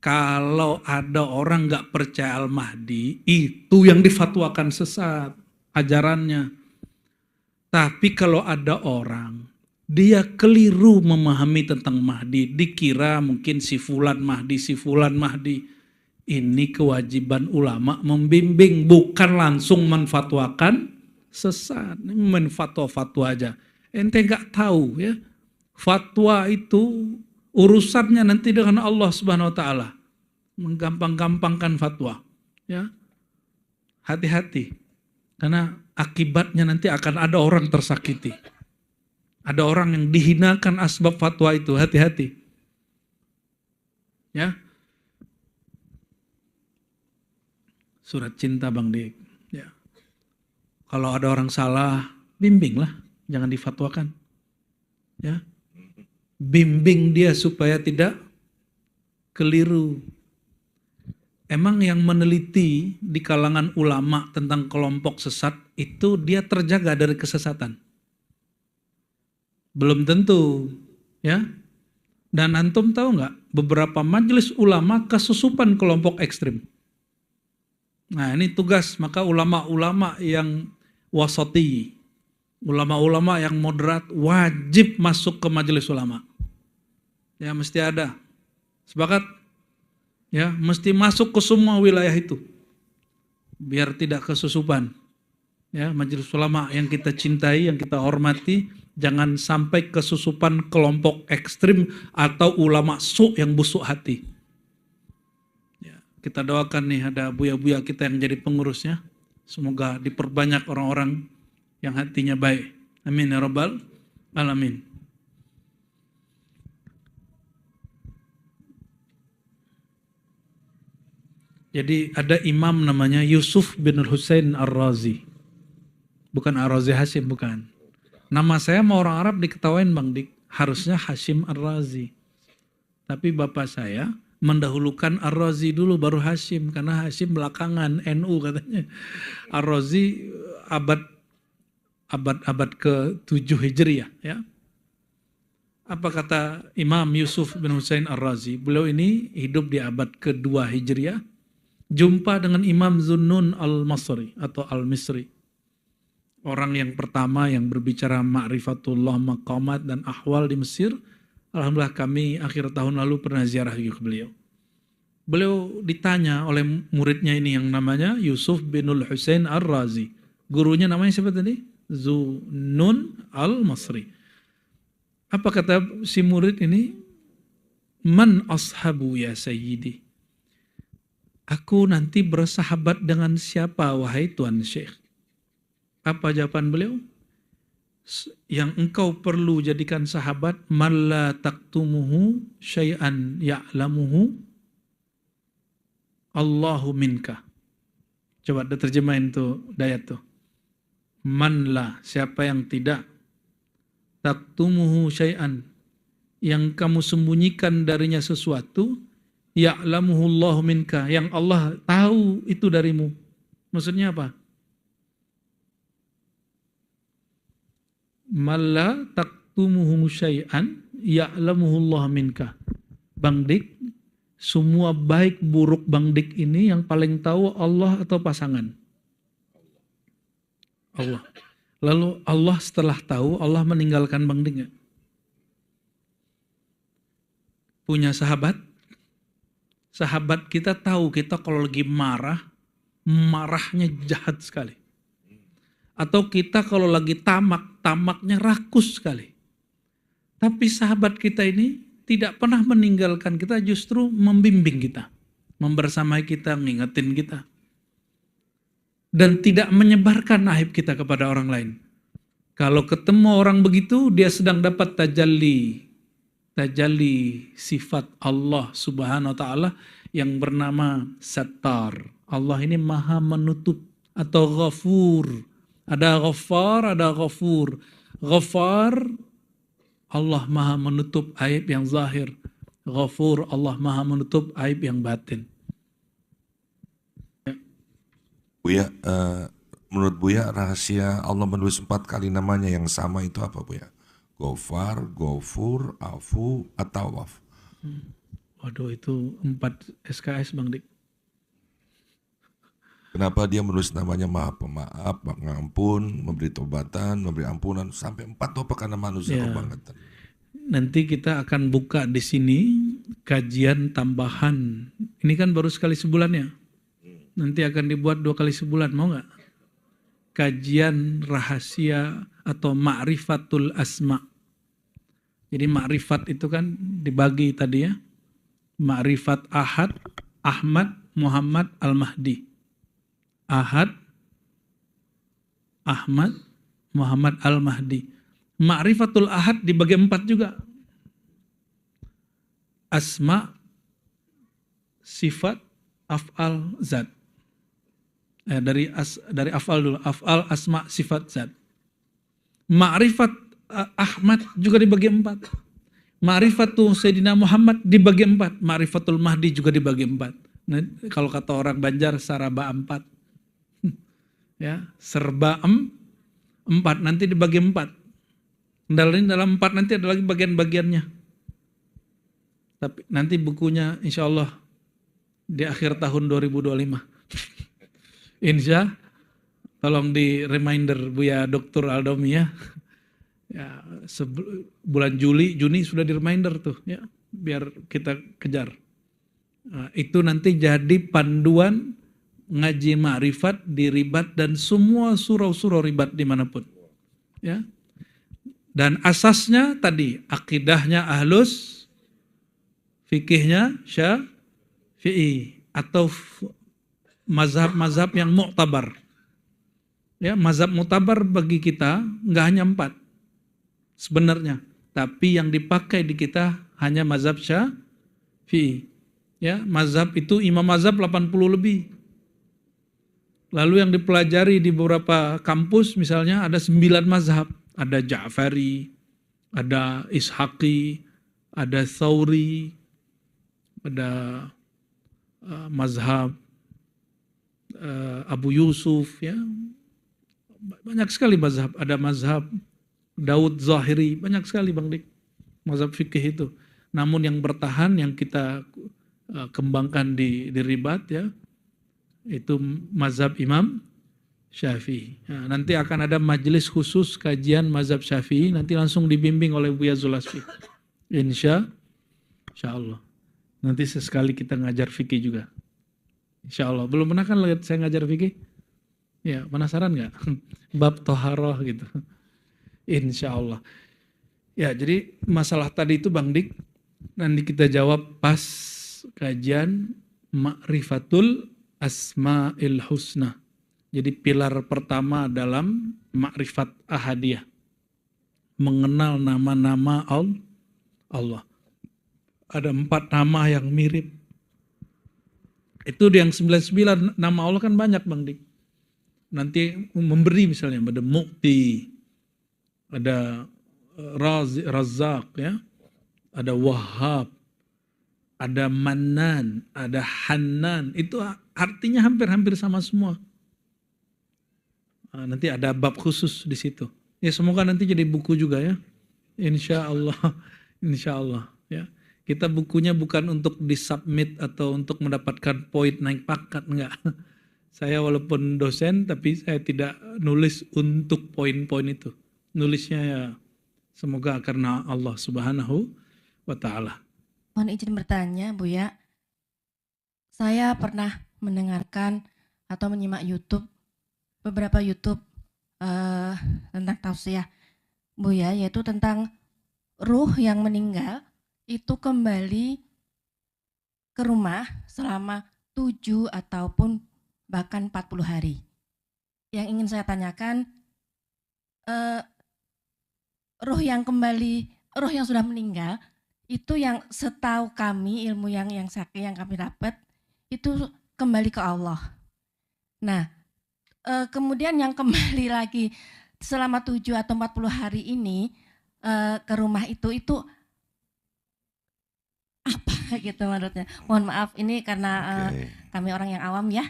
[SPEAKER 1] Kalau ada orang nggak percaya Al-Mahdi, itu yang difatwakan sesat ajarannya. Tapi kalau ada orang, dia keliru memahami tentang Mahdi, dikira mungkin si Fulan Mahdi, si Fulan Mahdi. Ini kewajiban ulama membimbing, bukan langsung menfatwakan sesat. Ini menfatwa-fatwa aja. Ente nggak tahu ya, fatwa itu urusannya nanti dengan Allah Subhanahu wa taala. Menggampang-gampangkan fatwa, ya. Hati-hati. Karena akibatnya nanti akan ada orang tersakiti. Ada orang yang dihinakan asbab fatwa itu, hati-hati. Ya. Surat cinta Bang Dik, ya. Kalau ada orang salah, bimbinglah, jangan difatwakan. Ya. Bimbing dia supaya tidak keliru. Emang yang meneliti di kalangan ulama tentang kelompok sesat itu dia terjaga dari kesesatan? Belum tentu, ya. Dan antum tahu nggak, beberapa majelis ulama kesusupan kelompok ekstrim. Nah ini tugas, maka ulama-ulama yang wasati, ulama-ulama yang moderat wajib masuk ke majelis ulama. Ya mesti ada. Sepakat? Ya, mesti masuk ke semua wilayah itu. Biar tidak kesusupan. Ya, majelis ulama yang kita cintai, yang kita hormati, jangan sampai kesusupan kelompok ekstrim atau ulama su yang busuk hati. Ya, kita doakan nih ada buya-buya kita yang jadi pengurusnya. Semoga diperbanyak orang-orang yang hatinya baik. Amin ya rabbal alamin. Jadi ada imam namanya Yusuf bin Husain Ar-Razi. Bukan Ar-Razi Hashim, bukan. Nama saya mau orang Arab diketawain Bang Dik. Harusnya Hashim Ar-Razi. Tapi bapak saya mendahulukan Ar-Razi dulu baru Hashim. Karena Hashim belakangan, NU katanya. Ar-Razi abad ke-7 Hijriah. Ya. Apa kata Imam Yusuf bin Husain Ar-Razi? Beliau ini hidup di abad ke-2 Hijriah. Jumpa dengan Imam Zunnun al-Masri atau al-Misri. Orang yang pertama yang berbicara ma'rifatullah, maqamat dan ahwal di Mesir. Alhamdulillah kami akhir tahun lalu pernah ziarah ke beliau. Beliau ditanya oleh muridnya ini yang namanya Yusuf bin Husain Ar-Razi. Gurunya namanya siapa tadi? Zunnun al-Masri. Apa kata si murid ini? Man ashabu ya sayyidi. Aku nanti bersahabat dengan siapa wahai Tuan Syekh? Apa jawaban beliau? Yang engkau perlu jadikan sahabat, man la taktumuhu syai'an ya'lamuhu Allahu minka. Coba terjemahin tuh dayat tuh. Man la, siapa yang tidak taktumuhu syai'an, yang kamu sembunyikan darinya sesuatu, ya'lamuhu Allahu minka, yang Allah tahu itu darimu. Maksudnya apa? Malla taktumuhu syai'an ya'lamuhu Allah minka. Bang Dik, semua baik buruk Bang Dik ini yang paling tahu Allah atau pasangan? Allah. Lalu Allah setelah tahu, Allah meninggalkan Bang Dik nggak? Punya sahabat? Sahabat kita tahu kita kalau lagi marah, marahnya jahat sekali. Atau kita kalau lagi tamak, tamaknya rakus sekali. Tapi sahabat kita ini tidak pernah meninggalkan kita, justru membimbing kita. Membersamai kita, ngingetin kita. Dan tidak menyebarkan aib kita kepada orang lain. Kalau ketemu orang begitu, dia sedang dapat tajalli sifat Allah subhanahu wa ta'ala yang bernama Sattar. Allah ini maha menutup atau ghafur. Ada ghafar, ada ghafur. Ghafar, Allah maha menutup aib yang zahir. Ghafur, Allah maha menutup aib yang batin.
[SPEAKER 3] Buya, menurut Buya rahasia Allah menulis 4 kali namanya yang sama itu apa Buya? Ghafar, Ghafur, Afu, Atawaf.
[SPEAKER 1] Waduh, itu 4 SKS Bang Dik.
[SPEAKER 3] Kenapa dia menulis namanya Maha Pemaaf, Pengampun, memberi tobatan, memberi ampunan, sampai 4 tuh apa karena manusia kebangetan?
[SPEAKER 1] Nanti kita akan buka di sini kajian tambahan. Ini kan baru sekali sebulan ya. Nanti akan dibuat 2 kali sebulan, mau nggak? Kajian rahasia atau ma'rifatul asma. Jadi ma'rifat itu kan dibagi tadi ya. Ma'rifat Ahad, Ahmad, Muhammad, Al-Mahdi. Ahad, Ahmad, Muhammad, Al-Mahdi. Ma'rifatul Ahad dibagi 4 juga. Asma, sifat, af'al, zat. Dari af'al dulu. Af'al, asma, sifat, zat. Ma'rifat Ahmad juga dibagi 4. Ma'rifatul Sayyidina Muhammad dibagi 4. Ma'rifatul Mahdi juga dibagi 4. Nah, kalau kata orang Banjar, saraba 4. Ya, serba 4 nanti dibagi 4. Dalam 4 nanti ada lagi bagian-bagiannya. Tapi nanti bukunya insya Allah di akhir tahun 2025. Insya, tolong di reminder Buya Dr. Aldomi ya. Ya, bulan Juni sudah di reminder tuh ya, biar kita kejar. Nah, itu nanti jadi panduan ngaji ma'rifat di ribat dan semua surau-surau ribat dimanapun. Ya. Dan asasnya tadi, akidahnya ahlus, fikihnya syafi'i, atau mazhab-mazhab yang mu'tabar. Ya, mazhab mu'tabar bagi kita nggak hanya 4 sebenarnya, tapi yang dipakai di kita hanya mazhab syafi'i. Ya, mazhab itu imam mazhab 80 lebih. Lalu yang dipelajari di beberapa kampus misalnya ada 9 mazhab. Ada Ja'fari, ada Ishaqi, ada Thawri, ada mazhab Abu Yusuf, ya. Banyak sekali mazhab. Ada mazhab Daud Zahiri, banyak sekali Bang Dik. Mazhab fikih itu. Namun yang bertahan, yang kita kembangkan di ribat ya, itu mazhab Imam Syafi'i. Nah, nanti akan ada majelis khusus kajian mazhab Syafi'i, nanti langsung dibimbing oleh Buya Zulasfi. Insya Allah. Nanti sesekali kita ngajar fikih juga. Insya Allah. Belum pernah kan lihat saya ngajar fikih? Ya, penasaran nggak? Bab toharoh gitu. Insya Allah. Ya, jadi masalah tadi itu Bang Dik, nanti kita jawab pas kajian Ma'rifatul Asma'il Husna. Jadi pilar pertama dalam Ma'rifat Ahadiyah. Mengenal nama-nama Allah. Ada 4 nama yang mirip. Itu yang 99 nama Allah kan banyak Bang Dik. Nanti memberi misalnya, ada Mu'ti, ada Razak, ya, ada Wahhab, ada Mannan, ada Hannan. Itu artinya hampir-hampir sama semua. Nanti ada bab khusus di situ. Ya semoga nanti jadi buku juga ya. Insya Allah, insya Allah. Ya. Kita bukunya bukan untuk disubmit atau untuk mendapatkan poin naik pangkat, enggak. Saya walaupun dosen tapi saya tidak nulis untuk poin-poin itu. Nulisnya ya semoga karena Allah Subhanahu wa Ta'ala.
[SPEAKER 4] Mohon izin bertanya, Buya. Saya pernah mendengarkan atau menyimak beberapa YouTube tentang tausiah Buya, yaitu tentang ruh yang meninggal itu kembali ke rumah selama 7 ataupun bahkan 40 hari. Yang ingin saya tanyakan, ruh yang sudah meninggal itu yang setahu kami, ilmu yang kami dapat itu kembali ke Allah. Nah, kemudian yang kembali lagi selama 7 atau 40 hari ini ke rumah itu apa gitu menurutnya. Mohon maaf ini karena kami orang yang awam ya.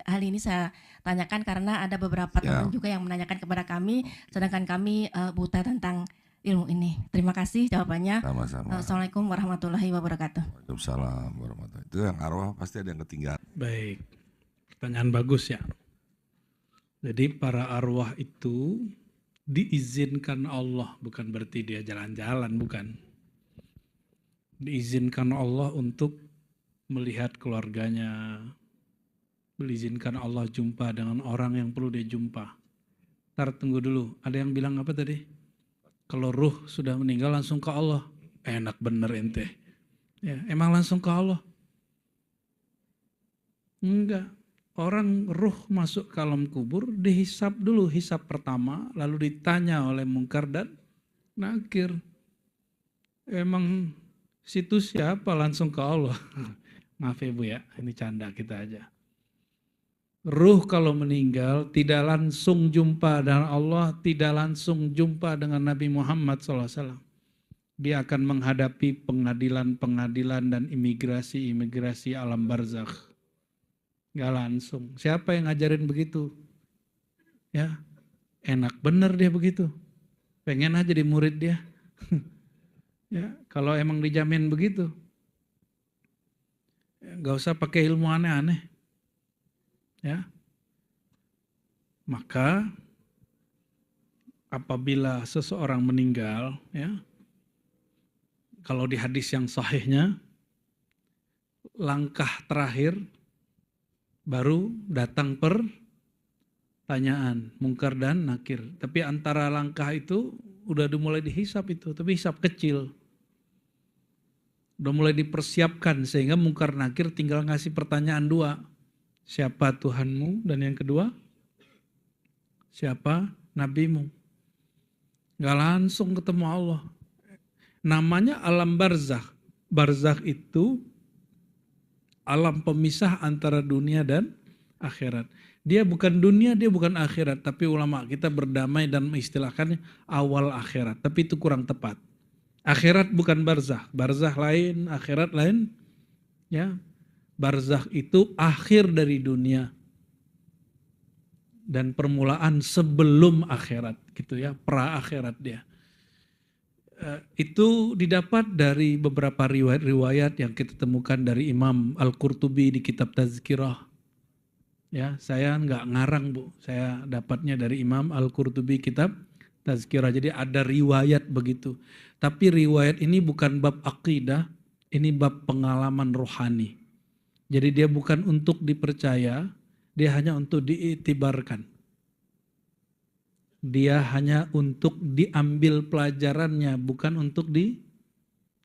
[SPEAKER 4] Hal ini saya tanyakan karena ada beberapa teman juga yang menanyakan kepada kami, sedangkan kami buta tentang ilmu ini. Terima kasih jawabannya.
[SPEAKER 3] Sama-sama.
[SPEAKER 4] Assalamualaikum warahmatullahi wabarakatuh.
[SPEAKER 3] Waalaikumsalam warahmatullahi. Itu yang arwah pasti ada yang ketinggalan.
[SPEAKER 1] Baik, pertanyaan bagus ya. Jadi para arwah itu diizinkan Allah, bukan berarti dia jalan-jalan, bukan. Diizinkan Allah untuk melihat keluarganya, diizinkan Allah jumpa dengan orang yang perlu dia jumpa. Ntar tunggu dulu, ada yang bilang apa tadi? Kalau ruh sudah meninggal langsung ke Allah. Enak bener ente. Ya, emang langsung ke Allah? Enggak. Orang ruh masuk ke alam kubur, dihisap dulu, hisap pertama, lalu ditanya oleh Mungkar dan Nakir. Emang situ siapa? Langsung ke Allah. Maaf ya Bu ya, ini canda kita aja. Ruh kalau meninggal tidak langsung jumpa dengan Allah, tidak langsung jumpa dengan Nabi Muhammad SAW. Dia akan menghadapi pengadilan-pengadilan dan imigrasi-imigrasi alam barzakh. Gak langsung. Siapa yang ngajarin begitu? Ya, enak bener dia begitu. Pengen aja jadi murid dia. Ya, kalau emang dijamin begitu, gak usah pakai ilmu aneh-aneh. Ya, maka apabila seseorang meninggal, ya, kalau di hadis yang sahihnya, langkah terakhir baru datang pertanyaan Mungkar dan Nakir. Tapi antara langkah itu udah dimulai dihisap itu, tapi hisap kecil. Udah mulai dipersiapkan sehingga Mungkar Nakir tinggal ngasih pertanyaan 2. Siapa Tuhanmu? Dan yang kedua, siapa nabimu? Gak langsung ketemu Allah. Namanya alam barzakh. Barzakh itu alam pemisah antara dunia dan akhirat. Dia bukan dunia, dia bukan akhirat. Tapi ulama kita berdamai dan mengistilahkannya awal akhirat. Tapi itu kurang tepat. Akhirat bukan barzakh. Barzakh lain, akhirat lain. Ya, barzakh itu akhir dari dunia. Dan permulaan sebelum akhirat. Gitu ya, pra akhirat dia. Itu didapat dari beberapa riwayat yang kita temukan dari Imam Al-Qurtubi di kitab Tazkirah. Ya, saya nggak ngarang Bu, saya dapatnya dari Imam Al-Qurtubi kitab Tazkirah. Jadi ada riwayat begitu. Tapi riwayat ini bukan bab akidah, ini bab pengalaman rohani. Jadi dia bukan untuk dipercaya, Dia hanya untuk diiktibarkan. Dia hanya untuk diambil pelajarannya, bukan untuk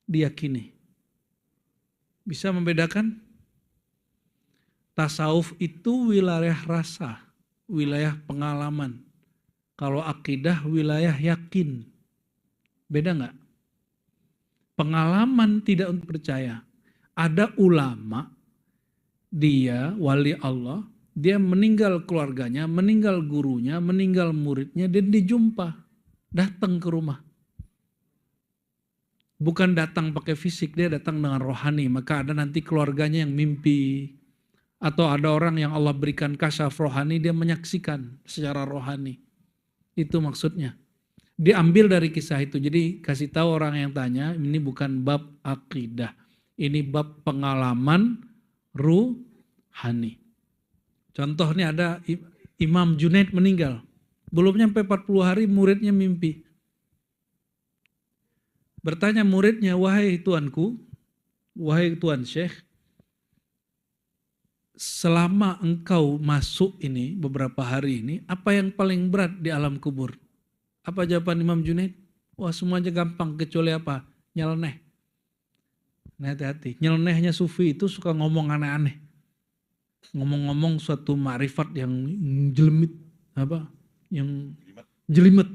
[SPEAKER 1] diyakini. Bisa membedakan? Tasawuf itu wilayah rasa, wilayah pengalaman. Kalau akidah wilayah yakin. Beda nggak? Pengalaman tidak untuk percaya. Ada ulama, dia wali Allah, dia meninggal keluarganya, meninggal gurunya, meninggal muridnya, dan dijumpa. Datang ke rumah. Bukan datang pakai fisik, dia datang dengan rohani. Maka ada nanti keluarganya yang mimpi. Atau ada orang yang Allah berikan kasyaf rohani, dia menyaksikan secara rohani. Itu maksudnya. Diambil dari kisah itu. Jadi kasih tahu orang yang tanya, ini bukan bab akidah. Ini bab pengalaman ruhani. Contoh nih ada Imam Junaid meninggal. Belum nyampe 40 hari muridnya mimpi. Bertanya muridnya, wahai tuanku, wahai tuan syekh, selama engkau masuk ini beberapa hari ini, apa yang paling berat di alam kubur? Apa jawaban Imam Junaid? Wah semuanya gampang kecuali apa? Nyeleneh. Nah hati-hati, nyelenehnya sufi itu suka ngomong aneh-aneh. Ngomong-ngomong suatu makrifat yang jelimit, apa? Yang jelimet.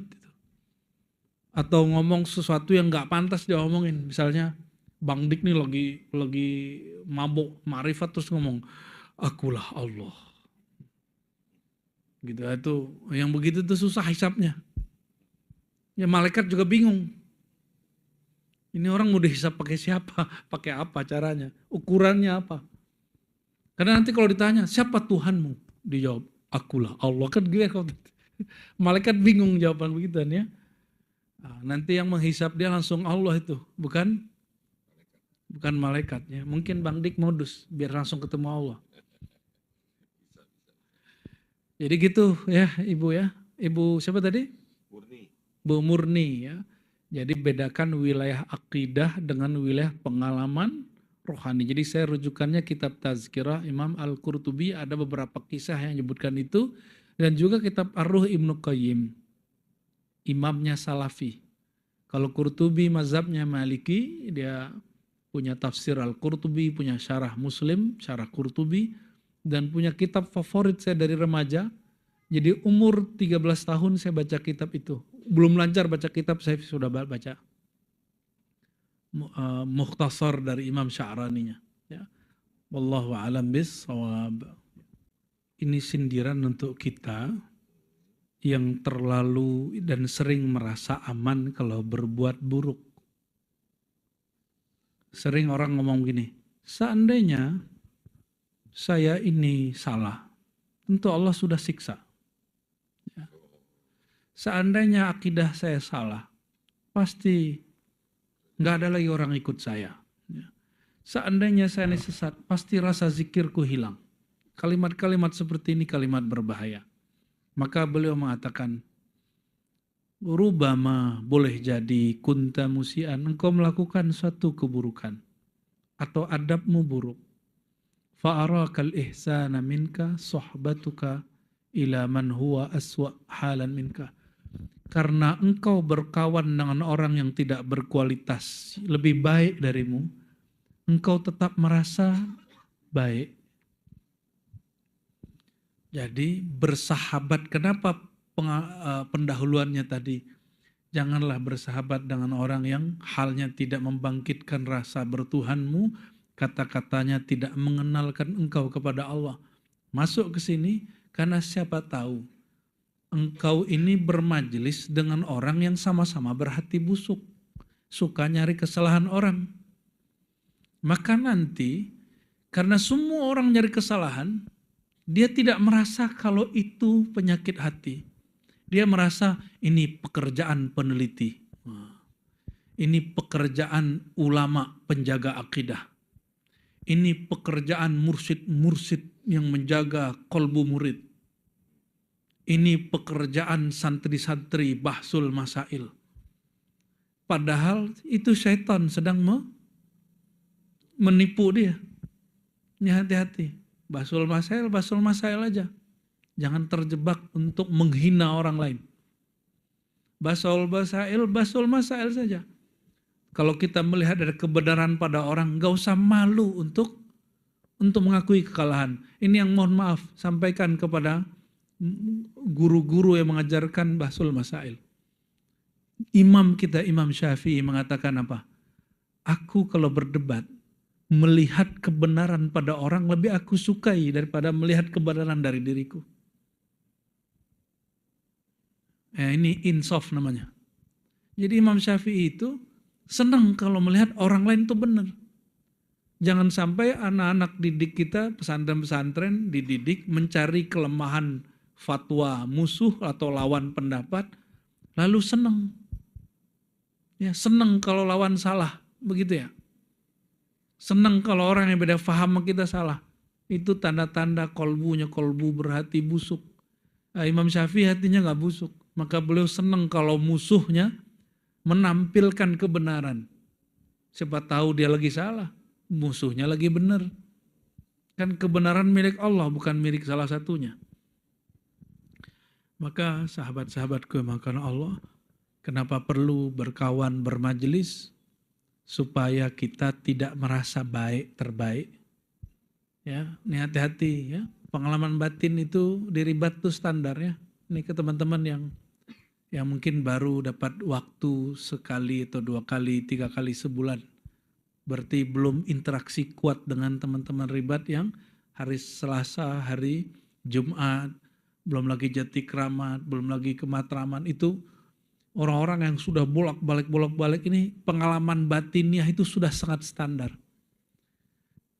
[SPEAKER 1] Atau ngomong sesuatu yang nggak pantas dia omongin. Misalnya Bang Dik nih lagi mabuk makrifat terus ngomong, akulah Allah. Gitu itu, yang begitu tuh susah hisapnya. Ya malaikat juga bingung. Ini orang mau dihisap pakai siapa? Pakai apa caranya? Ukurannya apa? Karena nanti kalau ditanya, siapa Tuhanmu? Dijawab, akulah Allah. Kan gila, malaikat bingung jawaban begitu ya. Nah, nanti yang menghisap dia langsung Allah itu, bukan malaikatnya. Mungkin Bang Dik modus biar langsung ketemu Allah. Jadi gitu ya Ibu ya. Ibu siapa tadi? Bu Murni ya. Jadi bedakan wilayah akidah dengan wilayah pengalaman rohani. Jadi saya rujukannya kitab Tazkirah Imam Al-Qurtubi, ada beberapa kisah yang menyebutkan itu, dan juga kitab Ar-Ruh Ibnu Qayyim, imamnya Salafi. Kalau Qurtubi mazhabnya Maliki, dia punya tafsir Al-Qurtubi, punya syarah Muslim, syarah Qurtubi, dan punya kitab favorit saya dari remaja. Jadi umur 13 tahun saya baca kitab itu. Belum lancar baca kitab, saya sudah baca mukhtasar dari Imam Sya'raninya. Ya. Wallahu a'lam bissawab. Ini sindiran untuk kita yang terlalu dan sering merasa aman kalau berbuat buruk. Sering orang ngomong gini, seandainya saya ini salah, tentu Allah sudah siksa. Ya. Seandainya akidah saya salah, pasti nggak ada lagi orang ikut saya. Ya. Seandainya saya ini sesat, pasti rasa zikirku hilang. Kalimat-kalimat seperti ini kalimat berbahaya. Maka beliau mengatakan, rubama boleh jadi kunta musian, engkau melakukan suatu keburukan atau adabmu buruk. Fa'arakal ihsana minka sohbatuka ila man huwa aswa halan minka. Karena engkau berkawan dengan orang yang tidak berkualitas, lebih baik darimu, engkau tetap merasa baik. Jadi bersahabat, kenapa pendahuluannya tadi? Janganlah bersahabat dengan orang yang halnya tidak membangkitkan rasa bertuhanmu, kata-katanya tidak mengenalkan engkau kepada Allah. Masuk ke sini karena siapa tahu engkau ini bermajelis dengan orang yang sama-sama berhati busuk, suka nyari kesalahan orang. Maka nanti karena semua orang nyari kesalahan, dia tidak merasa kalau itu penyakit hati. Dia merasa ini pekerjaan peneliti. Ini pekerjaan ulama penjaga akidah. Ini pekerjaan mursyid-mursyid yang menjaga kolbu murid. Ini pekerjaan santri-santri bahsul masail. Padahal itu syaitan sedang menipu dia. Ini hati-hati. Basul masail aja. Jangan terjebak untuk menghina orang lain. Basul masail saja. Kalau kita melihat ada kebenaran pada orang, gak usah malu untuk mengakui kekalahan. Ini yang mohon maaf, sampaikan kepada guru-guru yang mengajarkan basul masail. Imam kita, Imam Syafi'i mengatakan apa? Aku kalau berdebat, melihat kebenaran pada orang lebih aku sukai daripada melihat kebenaran dari diriku. Ini insaf namanya. Jadi Imam Syafi'i itu senang kalau melihat orang lain itu benar. Jangan sampai anak-anak didik kita, pesantren-pesantren dididik mencari kelemahan fatwa musuh atau lawan pendapat, lalu senang. Ya, senang kalau lawan salah, begitu ya. Senang kalau orang yang beda faham sama kita salah. Itu tanda-tanda kolbu berhati busuk. Imam Syafi'i hatinya gak busuk. Maka beliau senang kalau musuhnya menampilkan kebenaran. Siapa tahu dia lagi salah, musuhnya lagi benar. Kan kebenaran milik Allah, bukan milik salah satunya. Maka sahabat-sahabatku yang makan Allah, kenapa perlu berkawan bermajelis? Supaya kita tidak merasa terbaik. Ya, ini hati-hati ya. Pengalaman batin itu di ribat tuh standarnya. Ini ke teman-teman yang mungkin baru dapat waktu sekali atau 2 kali, 3 kali sebulan. Berarti belum interaksi kuat dengan teman-teman ribat yang hari Selasa, hari Jumat, belum lagi Jati Kramat, belum lagi ke Matraman. Itu orang-orang yang sudah bolak-balik ini pengalaman batiniah itu sudah sangat standar.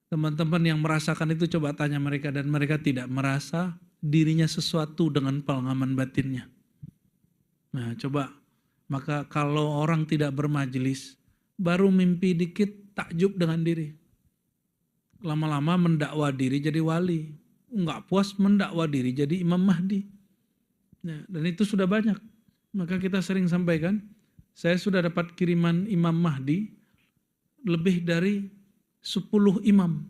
[SPEAKER 1] Teman-teman yang merasakan itu coba tanya mereka dan mereka tidak merasa dirinya sesuatu dengan pengalaman batinnya. Nah coba, maka kalau orang tidak bermajelis, baru mimpi dikit takjub dengan diri. Lama-lama mendakwa diri jadi wali. Enggak puas mendakwa diri jadi Imam Mahdi. Nah, dan itu sudah banyak. Maka kita sering sampaikan, saya sudah dapat kiriman Imam Mahdi lebih dari 10 imam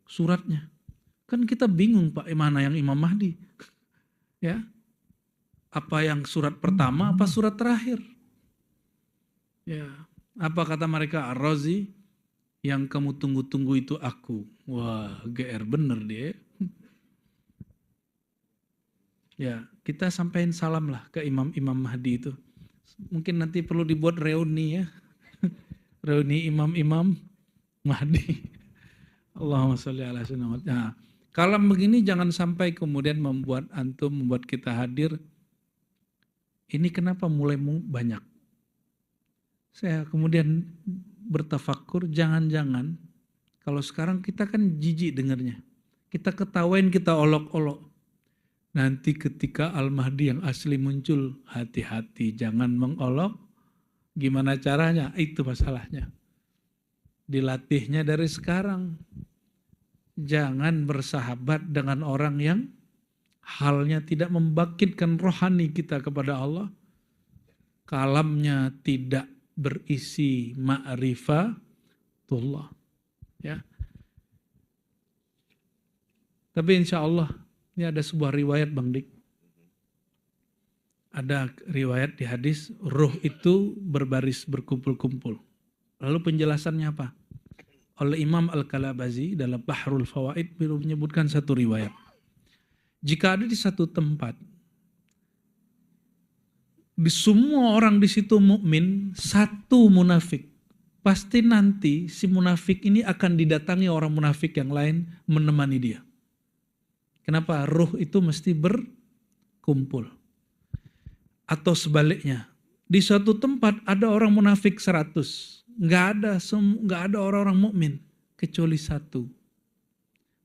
[SPEAKER 1] suratnya. Kan kita bingung Pak, mana yang Imam Mahdi? Ya. Apa yang surat pertama, apa surat terakhir? Ya. Apa kata mereka? Ar-Razi, yang kamu tunggu-tunggu itu aku. Wah, GR bener dia. Ya, kita sampaikan salam lah ke imam-imam Mahdi itu. Mungkin nanti perlu dibuat reuni ya. Reuni imam-imam Mahdi. Allahumma sholli ala sayyidina Muhammad. Nah, kalau begini jangan sampai kemudian membuat kita hadir. Ini kenapa mulai banyak? Saya kemudian bertafakur, jangan-jangan kalau sekarang kita kan jijik dengarnya. Kita ketawain, kita olok-olok. Nanti ketika Al-Mahdi yang asli muncul, hati-hati, jangan mengolok. Gimana caranya? Itu masalahnya. Dilatihnya dari sekarang. Jangan bersahabat dengan orang yang halnya tidak membangkitkan rohani kita kepada Allah. Kalamnya tidak berisi ma'rifatullah. Ya. Tapi insya Allah, ini ada sebuah riwayat Bang Dik. Ada riwayat di hadis, ruh itu berbaris berkumpul-kumpul. Lalu penjelasannya apa? Oleh Imam Al-Kalabazi dalam Bahrul Fawaid beliau menyebutkan satu riwayat. Jika ada di satu tempat, di semua orang di situ mukmin, satu munafik, pasti nanti si munafik ini akan didatangi orang munafik yang lain menemani dia. Kenapa? Ruh itu mesti berkumpul. Atau sebaliknya, di suatu tempat ada orang munafik 100, nggak ada orang-orang mukmin kecuali satu.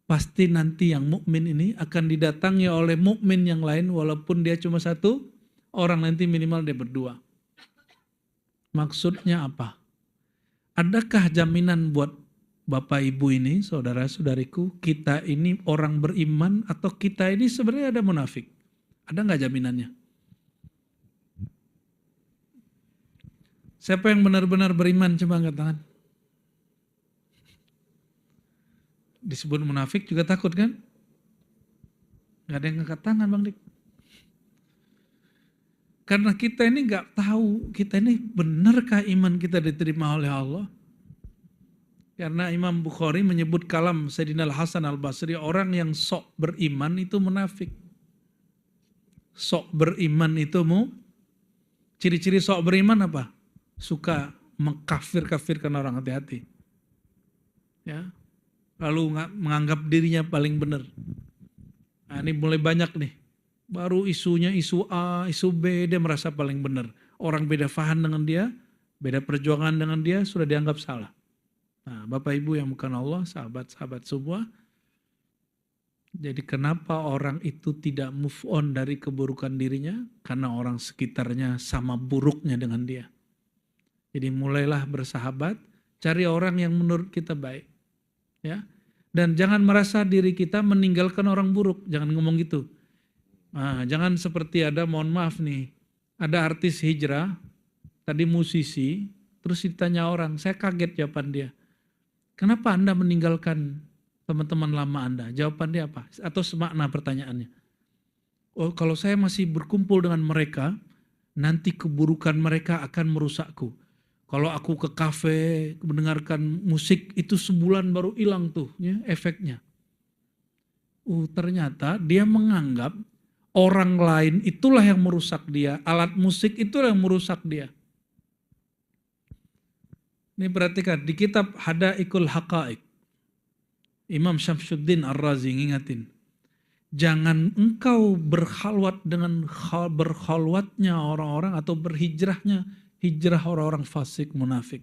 [SPEAKER 1] Pasti nanti yang mukmin ini akan didatangi oleh mukmin yang lain walaupun dia cuma satu orang, nanti minimal dia berdua. Maksudnya apa? Adakah jaminan buat Bapak Ibu ini, saudara-saudariku, kita ini orang beriman atau kita ini sebenarnya ada munafik? Ada nggak jaminannya? Siapa yang benar-benar beriman? Coba angkat tangan. Disebut munafik juga takut kan? Gak ada yang ngangkat tangan Bang Dik. Karena kita ini gak tahu, kita ini benarkah iman kita diterima oleh Allah? Karena Imam Bukhari menyebut kalam Sayyidina Al-Hasan Al-Basri, orang yang sok beriman itu munafik. Sok beriman itu ciri-ciri sok beriman apa? Suka mengkafir-kafirkan orang, hati-hati. Ya. Lalu menganggap dirinya paling benar. Nah, ini mulai banyak nih. Baru isunya isu A, isu B, dia merasa paling benar. Orang beda faham dengan dia, beda perjuangan dengan dia, sudah dianggap salah. Nah, Bapak Ibu yang bukan Allah, sahabat-sahabat semua, jadi kenapa orang itu tidak move on dari keburukan dirinya? Karena orang sekitarnya sama buruknya dengan dia. Jadi mulailah bersahabat, cari orang yang menurut kita baik. Ya. Dan jangan merasa diri kita meninggalkan orang buruk, jangan ngomong gitu. Nah, jangan seperti ada, mohon maaf nih, ada artis hijrah, tadi musisi, terus ditanya orang, saya kaget jawaban dia. Kenapa Anda meninggalkan teman-teman lama Anda? Jawaban dia apa? Atau semakna pertanyaannya. Oh, kalau saya masih berkumpul dengan mereka, nanti keburukan mereka akan merusakku. Kalau aku ke kafe, mendengarkan musik, itu sebulan baru hilang tuh ya, efeknya. Ternyata dia menganggap orang lain itulah yang merusak dia, alat musik itulah yang merusak dia. Ini perhatikan, di kitab Hadaikul Haqa'iq, Imam Syamsuddin Ar-Razi ngingatin, jangan engkau berkhalwat dengan berkhalwatnya orang-orang atau berhijrahnya hijrah orang-orang fasik munafik.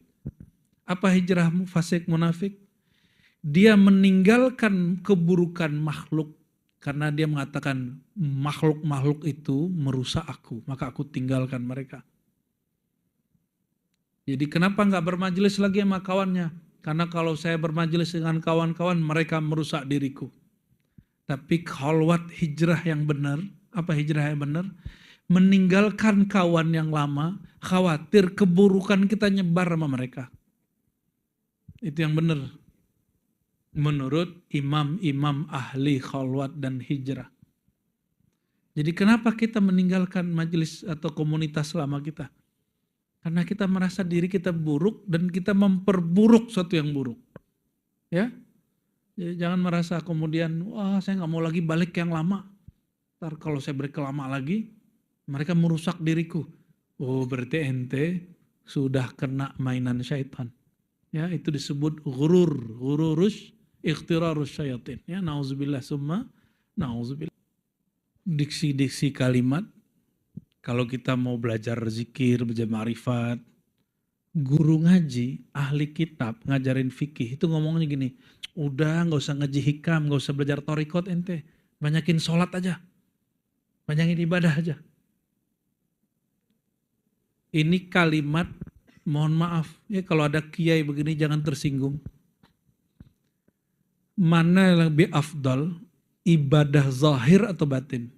[SPEAKER 1] Apa hijrah fasik munafik? Dia meninggalkan keburukan makhluk karena dia mengatakan makhluk-makhluk itu merusak aku, maka aku tinggalkan mereka. Jadi kenapa enggak bermajelis lagi sama kawannya? Karena kalau saya bermajelis dengan kawan-kawan mereka merusak diriku. Tapi khalwat hijrah yang benar, apa hijrah yang benar? Meninggalkan kawan yang lama, khawatir keburukan kita nyebar sama mereka. Itu yang benar. Menurut imam-imam ahli khalwat dan hijrah. Jadi kenapa kita meninggalkan majelis atau komunitas lama kita? Karena kita merasa diri kita buruk dan kita memperburuk sesuatu yang buruk. Ya, jadi jangan merasa kemudian, wah saya nggak mau lagi balik yang lama. Ntar kalau saya balik ke lama lagi, mereka merusak diriku. Oh berarti ente sudah kena mainan syaitan. Ya itu disebut ghururus ikhtirarus syaitan. Ya nauzubillah summa nauzubillah. Diksi-diksi kalimat. Kalau kita mau belajar zikir, belajar ma'rifat, guru ngaji, ahli kitab, ngajarin fikih, itu ngomongnya gini, udah gak usah ngaji hikam, gak usah belajar torikot ente, banyakin sholat aja, banyakin ibadah aja. Ini kalimat, mohon maaf, ya kalau ada kiai begini jangan tersinggung. Mana yang lebih afdal, ibadah zahir atau batin?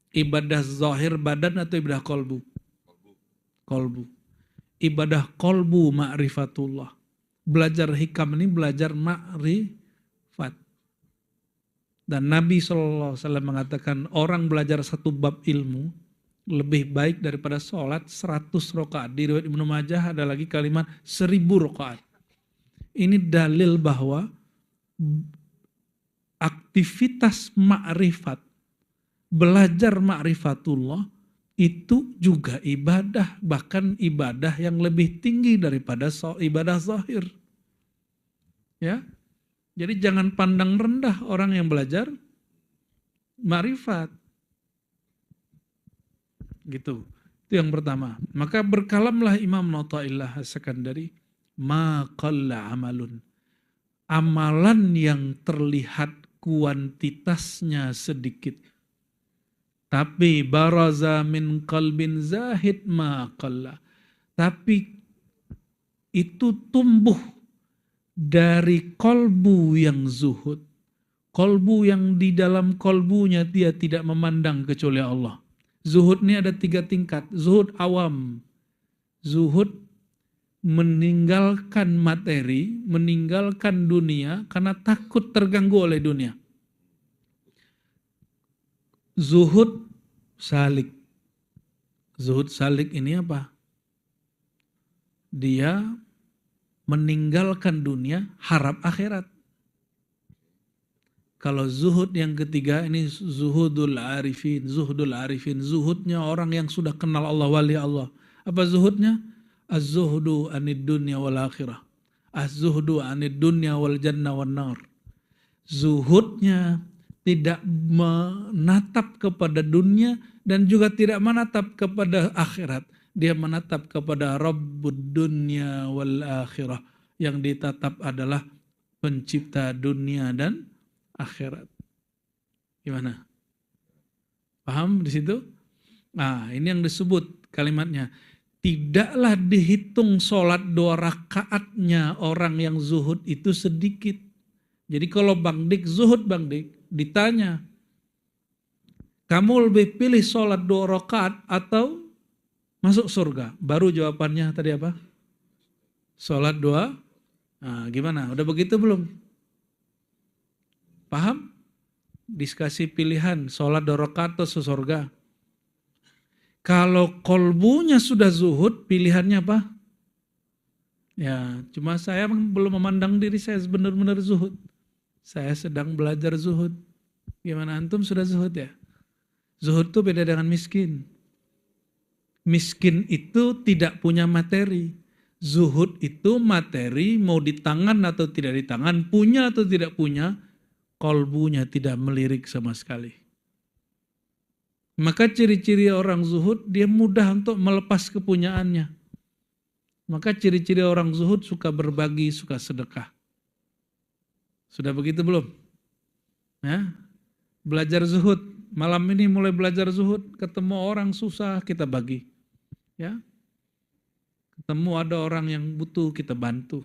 [SPEAKER 1] Ibadah zahir badan atau ibadah kolbu? Kolbu. Ibadah kolbu ma'rifatullah. Belajar hikam ini belajar ma'rifat. Dan Nabi SAW mengatakan orang belajar satu bab ilmu lebih baik daripada sholat 100 rakaat. Di riwayat Ibnu Majah ada lagi kalimat 1000 rakaat. Ini dalil bahwa aktivitas ma'rifat, belajar ma'rifatullah itu juga ibadah, bahkan ibadah yang lebih tinggi daripada ibadah zahir. Ya. Jadi jangan pandang rendah orang yang belajar ma'rifat. Gitu. Itu yang pertama. Maka berkalamlah Imam Athaillah As-Sakandari, ma qalla amalun. Amalan yang terlihat kuantitasnya sedikit, tapi baraza min qalbin zahid ma qalla. Tapi itu tumbuh dari kolbu yang zuhud. Kolbu yang di dalam kolbunya dia tidak memandang kecuali Allah. Zuhud ini ada 3 tingkat. Zuhud awam. Zuhud meninggalkan materi, meninggalkan dunia karena takut terganggu oleh dunia. Zuhud salik. Zuhud salik ini apa? Dia meninggalkan dunia, harap akhirat. Kalau zuhud yang ketiga ini zuhudul arifin, zuhudul arifin, zuhudnya orang yang sudah kenal Allah, wali Allah. Apa zuhudnya? Az-zuhdu anid dunya wal akhirah. Az-zuhdu anid dunya wal jannah wal nar. Zuhudnya tidak menatap kepada dunia dan juga tidak menatap kepada akhirat. Dia menatap kepada Rabbud dunya wal akhirah. Yang ditatap adalah pencipta dunia dan akhirat. Gimana? Paham di situ? Nah, ini yang disebut kalimatnya. Tidaklah dihitung sholat 2 rakaatnya orang yang zuhud itu sedikit. Jadi kalau Bang Dik zuhud, Bang Dik ditanya, kamu lebih pilih sholat 2 rakaat atau masuk surga? Baru jawabannya tadi apa? Sholat 2. Nah, gimana? Udah begitu belum? Paham? Diskusi pilihan sholat 2 rakaat atau surga. Kalau kolbunya sudah zuhud, pilihannya apa? Ya, cuma saya belum memandang diri saya benar-benar zuhud. Saya sedang belajar zuhud. Gimana antum sudah zuhud ya? Zuhud itu beda dengan miskin. Miskin itu tidak punya materi. Zuhud itu materi, mau di tangan atau tidak di tangan, punya atau tidak punya, kolbunya tidak melirik sama sekali. Maka ciri-ciri orang zuhud, dia mudah untuk melepas kepunyaannya. Maka ciri-ciri orang zuhud suka berbagi, suka sedekah. Sudah begitu belum? Ya? Belajar zuhud. Malam ini mulai belajar zuhud, ketemu orang susah, kita bagi. Ya? Ketemu ada orang yang butuh, kita bantu.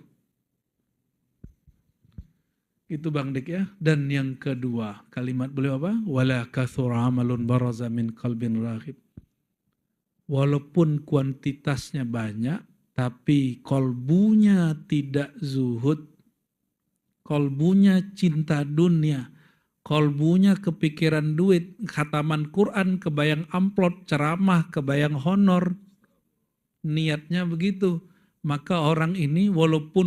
[SPEAKER 1] Itu Bang Dik ya. Dan yang kedua, kalimat beliau apa? Wala kathura amalun baraza min qalbin raghib. Walaupun kuantitasnya banyak, tapi kolbunya tidak zuhud. Kolbunya cinta dunia. Kolbunya kepikiran duit, khataman Quran, kebayang amplop, ceramah, kebayang honor. Niatnya begitu. Maka orang ini walaupun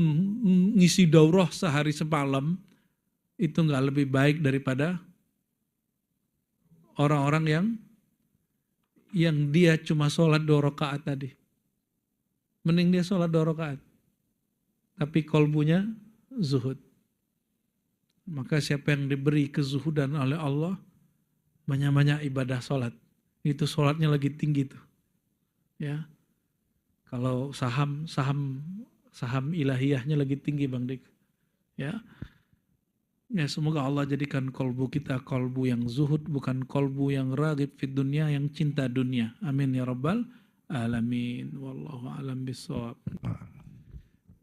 [SPEAKER 1] ngisi daurah sehari semalam, itu nggak lebih baik daripada orang-orang yang dia cuma sholat 2 rakaat tadi. Mending dia sholat 2 rakaat. Tapi kolbunya zuhud. Maka siapa yang diberi kezuhudan oleh Allah, banyak-banyak ibadah sholat. Itu sholatnya lagi tinggi tuh. Ya. Kalau saham ilahiyahnya lagi tinggi Bang Dik. Ya. Ya, semoga Allah jadikan kolbu kita kolbu yang zuhud, bukan kolbu yang raghib fid dunia, yang cinta dunia. Amin ya rabbal alamin. Wallahu a'lam bishawab.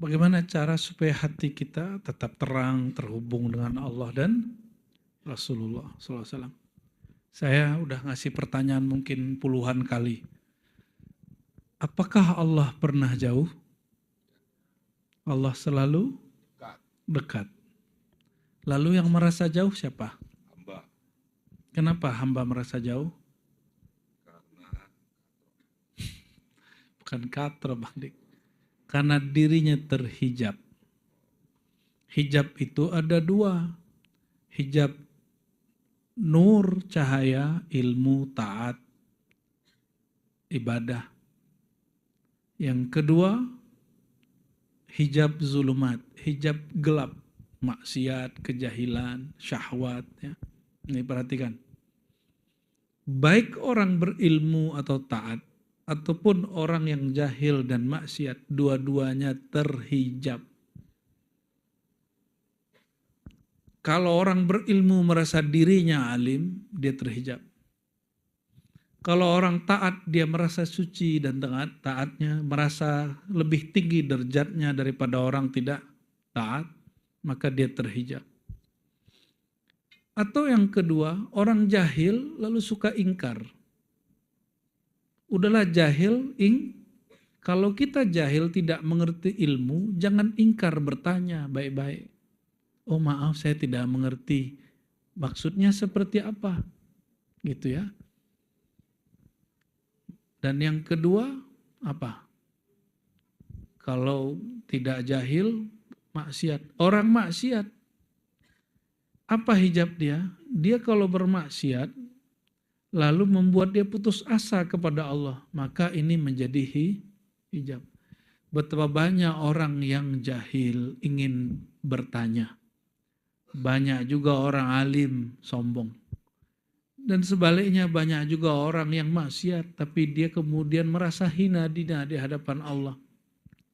[SPEAKER 1] Bagaimana cara supaya hati kita tetap terang, terhubung dengan Allah dan Rasulullah SAW? Saya udah ngasih pertanyaan mungkin puluhan kali. Apakah Allah pernah jauh? Allah selalu dekat. Lalu yang merasa jauh siapa?
[SPEAKER 2] Hamba.
[SPEAKER 1] Kenapa hamba merasa jauh?
[SPEAKER 2] Karena
[SPEAKER 1] Bukan katro Bang Dik. Karena dirinya terhijab. Hijab itu ada 2. Hijab nur, cahaya, ilmu, taat, ibadah. Yang kedua, hijab zulumat, hijab gelap. Maksiat, kejahilan, syahwat. Ya. Ini perhatikan. Baik orang berilmu atau taat, ataupun orang yang jahil dan maksiat, dua-duanya terhijab. Kalau orang berilmu merasa dirinya alim, dia terhijab. Kalau orang taat, dia merasa suci dan taatnya, merasa lebih tinggi derajatnya daripada orang tidak taat, maka dia terhijab. Atau yang kedua, orang jahil lalu suka ingkar. Udahlah jahil, Kalau kita jahil tidak mengerti ilmu, jangan ingkar bertanya baik-baik. Oh maaf saya tidak mengerti. Maksudnya seperti apa? Gitu ya. Dan yang kedua apa? Kalau tidak jahil, maksiat. Orang maksiat. Apa hijab dia? Dia kalau bermaksiat, lalu membuat dia putus asa kepada Allah. Maka ini menjadi hijab. Betapa banyak orang yang jahil ingin bertanya. Banyak juga orang alim sombong. Dan sebaliknya banyak juga orang yang maksiat, tapi dia kemudian merasa hina di hadapan Allah.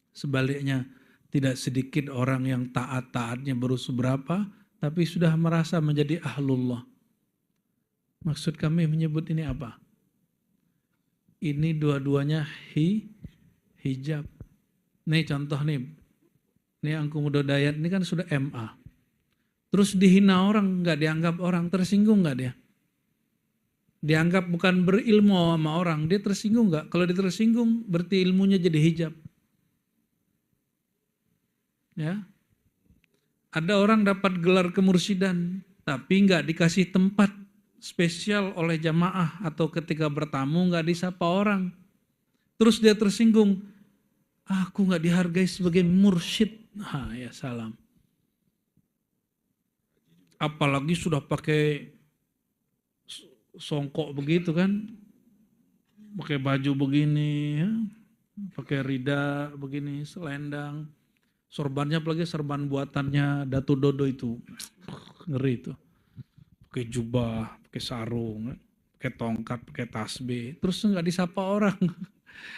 [SPEAKER 1] Sebaliknya tidak sedikit orang yang taat-taatnya baru seberapa, tapi sudah merasa menjadi ahlullah. Maksud kami menyebut ini apa? Ini dua-duanya hijab. Nih contoh nih, ini Angku Muda Dayat ini kan sudah MA. Terus dihina orang, nggak dianggap orang, tersinggung nggak dia? Dianggap bukan berilmu sama orang, dia tersinggung nggak? Kalau dia tersinggung, berarti ilmunya jadi hijab. Ya, ada orang dapat gelar kemursidan, tapi nggak dikasih tempat spesial oleh jamaah atau ketika bertamu nggak disapa orang. Terus dia tersinggung, aku nggak dihargai sebagai mursyid. Ya salam. Apalagi sudah pakai songkok begitu kan, pakai baju begini, ya. Pakai rida begini, selendang, sorbannya apalagi sorban buatannya Datu Dodo itu, ngeri itu. Pakai jubah, pakai sarung, pakai tongkat, pakai tasbih, terus nggak disapa orang,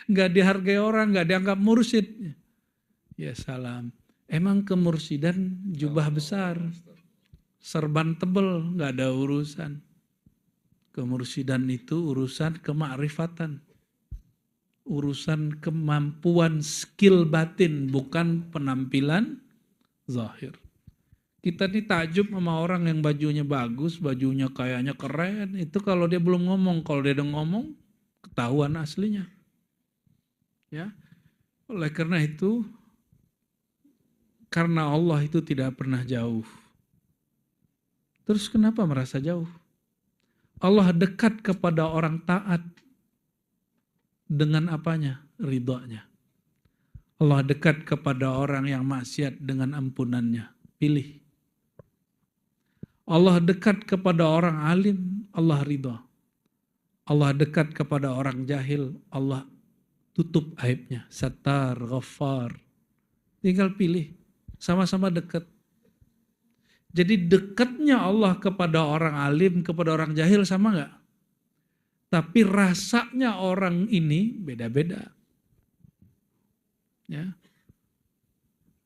[SPEAKER 1] nggak dihargai orang, nggak dianggap mursyid. Ya salam. Emang kemursidan jubah besar, serban tebel, nggak ada urusan. Kemursidan itu urusan kemakrifatan, urusan kemampuan skill batin, bukan penampilan zahir. Kita nih takjub sama orang yang bajunya bagus, bajunya kayaknya keren, itu kalau dia belum ngomong, kalau dia udah ngomong ketahuan aslinya. Ya. Oleh karena itu, karena Allah itu tidak pernah jauh. Terus kenapa merasa jauh? Allah dekat kepada orang taat dengan apanya? Ridhonya. Allah dekat kepada orang yang maksiat dengan ampunannya. Pilih. Allah dekat kepada orang alim, Allah ridho. Allah dekat kepada orang jahil, Allah tutup aibnya. Sattar, Ghaffar. Tinggal pilih. Sama-sama dekat. Jadi dekatnya Allah kepada orang alim, kepada orang jahil sama enggak? Tapi rasanya orang ini beda-beda. Ya.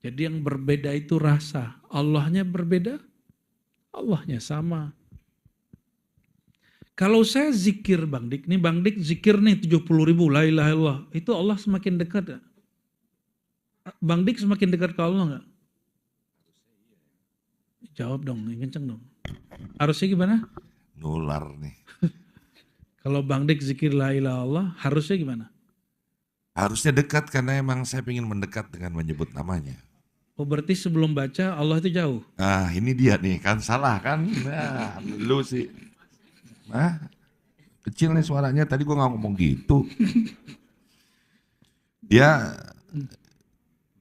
[SPEAKER 1] Jadi yang berbeda itu rasa. Allahnya berbeda, Allahnya sama. Kalau saya zikir Bang Dik, nih Bang Dik zikir nih 70.000 la ilaha illallah, itu Allah semakin dekat. Bang Dik semakin dekat ke Allah enggak? Jawab dong, kenceng dong. Harusnya gimana?
[SPEAKER 3] Nular nih.
[SPEAKER 1] Kalau Bang Dik zikir la ilaha illallah, harusnya gimana?
[SPEAKER 3] Harusnya dekat karena emang saya ingin mendekat dengan menyebut namanya.
[SPEAKER 1] Oh berarti sebelum baca Allah itu jauh?
[SPEAKER 3] Ah ini dia nih, kan salah kan? Nah, lu sih. Nah, kecil nih suaranya, tadi gua gak ngomong gitu. Dia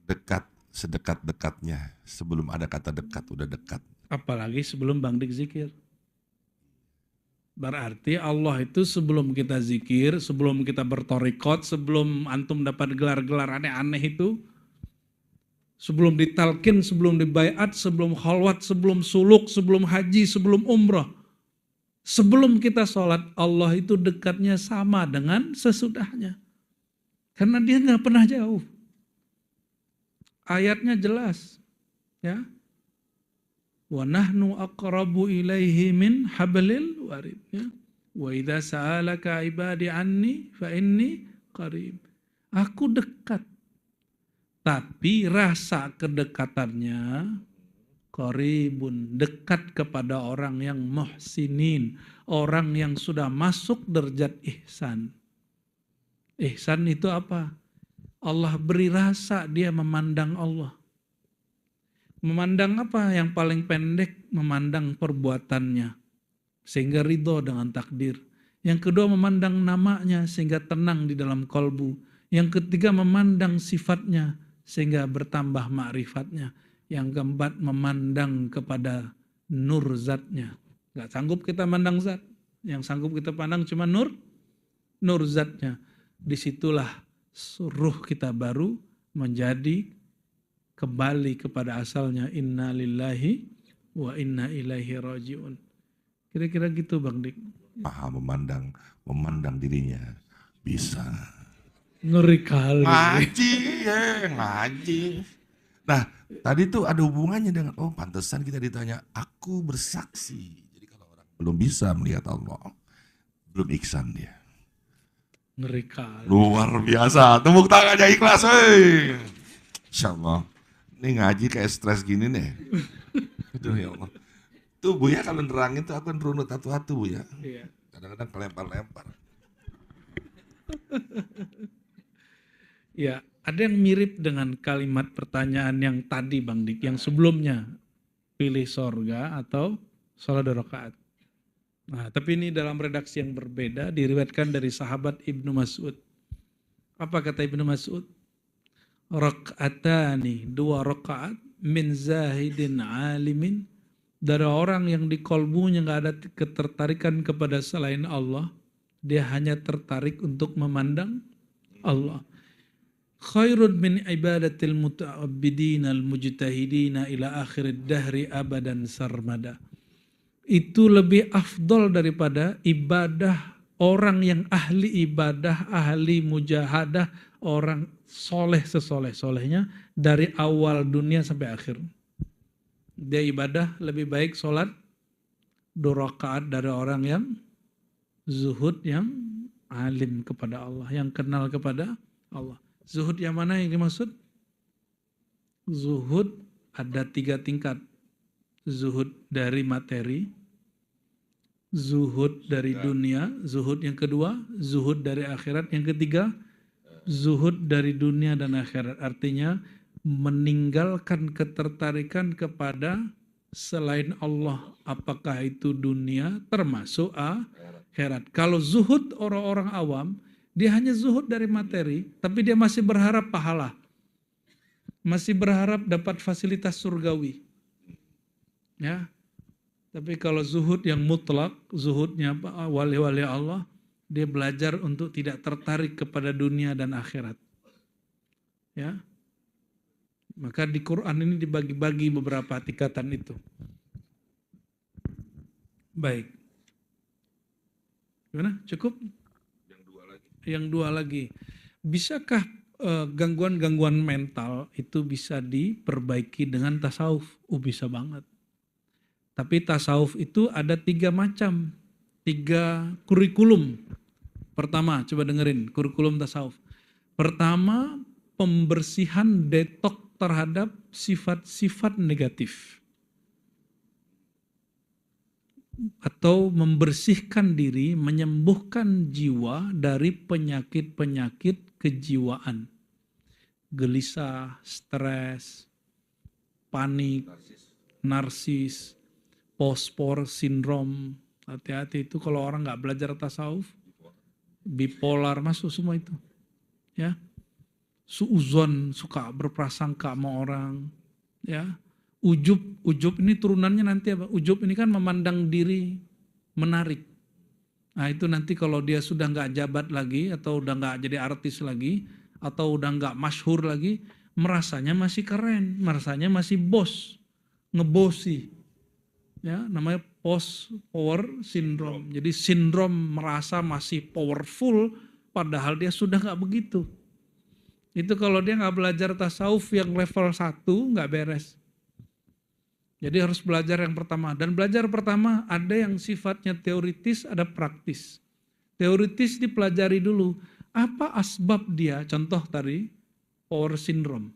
[SPEAKER 3] dekat, sedekat-dekatnya. Sebelum ada kata dekat, udah dekat.
[SPEAKER 1] Apalagi sebelum Bang Dik zikir. Berarti Allah itu sebelum kita zikir, sebelum kita bertorikot, sebelum antum dapat gelar-gelar aneh-aneh itu, sebelum ditalkin, sebelum dibaiat, sebelum khalwat, sebelum suluk, sebelum haji, sebelum umrah. Sebelum kita sholat, Allah itu dekatnya sama dengan sesudahnya. Karena dia nggak pernah jauh. Ayatnya jelas. Ya. Wa nahnu aqrabu ilaihi min hablil warid. Ya. Wa idza sa'alaka ibadi anni fa inni qarib. Aku dekat. Tapi rasa kedekatannya qaribun, dekat kepada orang yang muhsinin, orang yang sudah masuk derajat ihsan. Ihsan itu apa? Allah beri rasa dia memandang Allah. Memandang apa? Yang paling pendek, memandang perbuatannya, sehingga ridho dengan takdir. Yang kedua, memandang namanya, sehingga tenang di dalam kolbu. Yang ketiga, memandang sifatnya, sehingga bertambah ma'rifatnya. Yang keempat, memandang kepada nur zatnya. Gak sanggup kita mandang zat. Yang sanggup kita pandang cuma nur zatnya. Disitulah ruh kita baru menjadi kembali kepada asalnya. Inna lillahi wa inna ilaihi raji'un. Kira-kira gitu Bang Dik.
[SPEAKER 3] Paham memandang dirinya. Bisa.
[SPEAKER 1] Ngeri kali.
[SPEAKER 3] Ngaji. Nah, tadi tuh ada hubungannya dengan, pantesan kita ditanya, aku bersaksi. Jadi kalau orang belum bisa melihat Allah, belum ihsan dia.
[SPEAKER 1] Ngeri kali.
[SPEAKER 3] Luar biasa, tepuk tangannya ikhlas, wey. Insya Allah, ini ngaji kayak stres gini nih. Aduh ya Allah. Tuh Buya kalau nerangin tuh aku runut satu-satu Buya.
[SPEAKER 1] Iya.
[SPEAKER 3] Kadang-kadang kelempar-lempar.
[SPEAKER 1] Ya, ada yang mirip dengan kalimat pertanyaan yang tadi Bang Dik, yang sebelumnya. Pilih sorga atau sholat 2 rakaat. Nah, tapi ini dalam redaksi yang berbeda, diriwayatkan dari sahabat Ibnu Mas'ud. Apa kata Ibnu Mas'ud? Raka'atani, 2 rakaat min zahidin alimin, dari orang yang di kolbunya gak ada ketertarikan kepada selain Allah, dia hanya tertarik untuk memandang Allah. Khairun min ibadatil muta'abbidina al-mujtahidina ila akhir dahri abadan sarmada. Itu lebih afdol daripada ibadah orang yang ahli ibadah, ahli mujahadah, orang soleh sesoleh-solehnya dari awal dunia sampai akhir. Dia ibadah lebih baik sholat 2 rakaat dari orang yang zuhud, yang alim kepada Allah, yang kenal kepada Allah. Zuhud yang mana yang dimaksud? Zuhud ada 3 tingkat. Zuhud dari materi, zuhud dari dunia, zuhud yang kedua, zuhud dari akhirat, yang ketiga, zuhud dari dunia dan akhirat. Artinya meninggalkan ketertarikan kepada selain Allah, apakah itu dunia termasuk akhirat. Kalau zuhud orang-orang awam, dia hanya zuhud dari materi, tapi dia masih berharap pahala, masih berharap dapat fasilitas surgawi. Ya, tapi kalau zuhud yang mutlak, zuhudnya wali-wali Allah, dia belajar untuk tidak tertarik kepada dunia dan akhirat. Ya, maka di Quran ini dibagi-bagi beberapa tingkatan itu. Baik. Gimana? Cukup? Yang dua lagi. Bisakah gangguan-gangguan mental itu bisa diperbaiki dengan tasawuf? Bisa banget. Tapi tasawuf itu ada 3 macam, 3 kurikulum. Pertama, coba dengerin kurikulum tasawuf. Pertama, pembersihan detok terhadap sifat-sifat negatif. Atau membersihkan diri, menyembuhkan jiwa dari penyakit-penyakit kejiwaan. Gelisah, stres, panik, narsis, pospor sindrom. Hati-hati itu kalau orang nggak belajar tasawuf, bipolar masuk semua itu. Ya, suuzon, suka berprasangka sama orang. Ya, ujub ini turunannya nanti apa? Ujub ini kan memandang diri menarik. Nah itu nanti kalau dia sudah nggak jabat lagi, atau udah nggak jadi artis lagi, atau udah nggak masyhur lagi, merasanya masih keren, merasanya masih bos, ngebosi. Ya, namanya post power syndrome. Jadi sindrom merasa masih powerful padahal dia sudah nggak begitu. Itu kalau dia nggak belajar tasawuf yang level 1 nggak beres. Jadi harus belajar yang pertama. Dan belajar pertama ada yang sifatnya teoritis, ada praktis. Teoritis dipelajari dulu. Apa asbab dia? Contoh tadi power syndrome.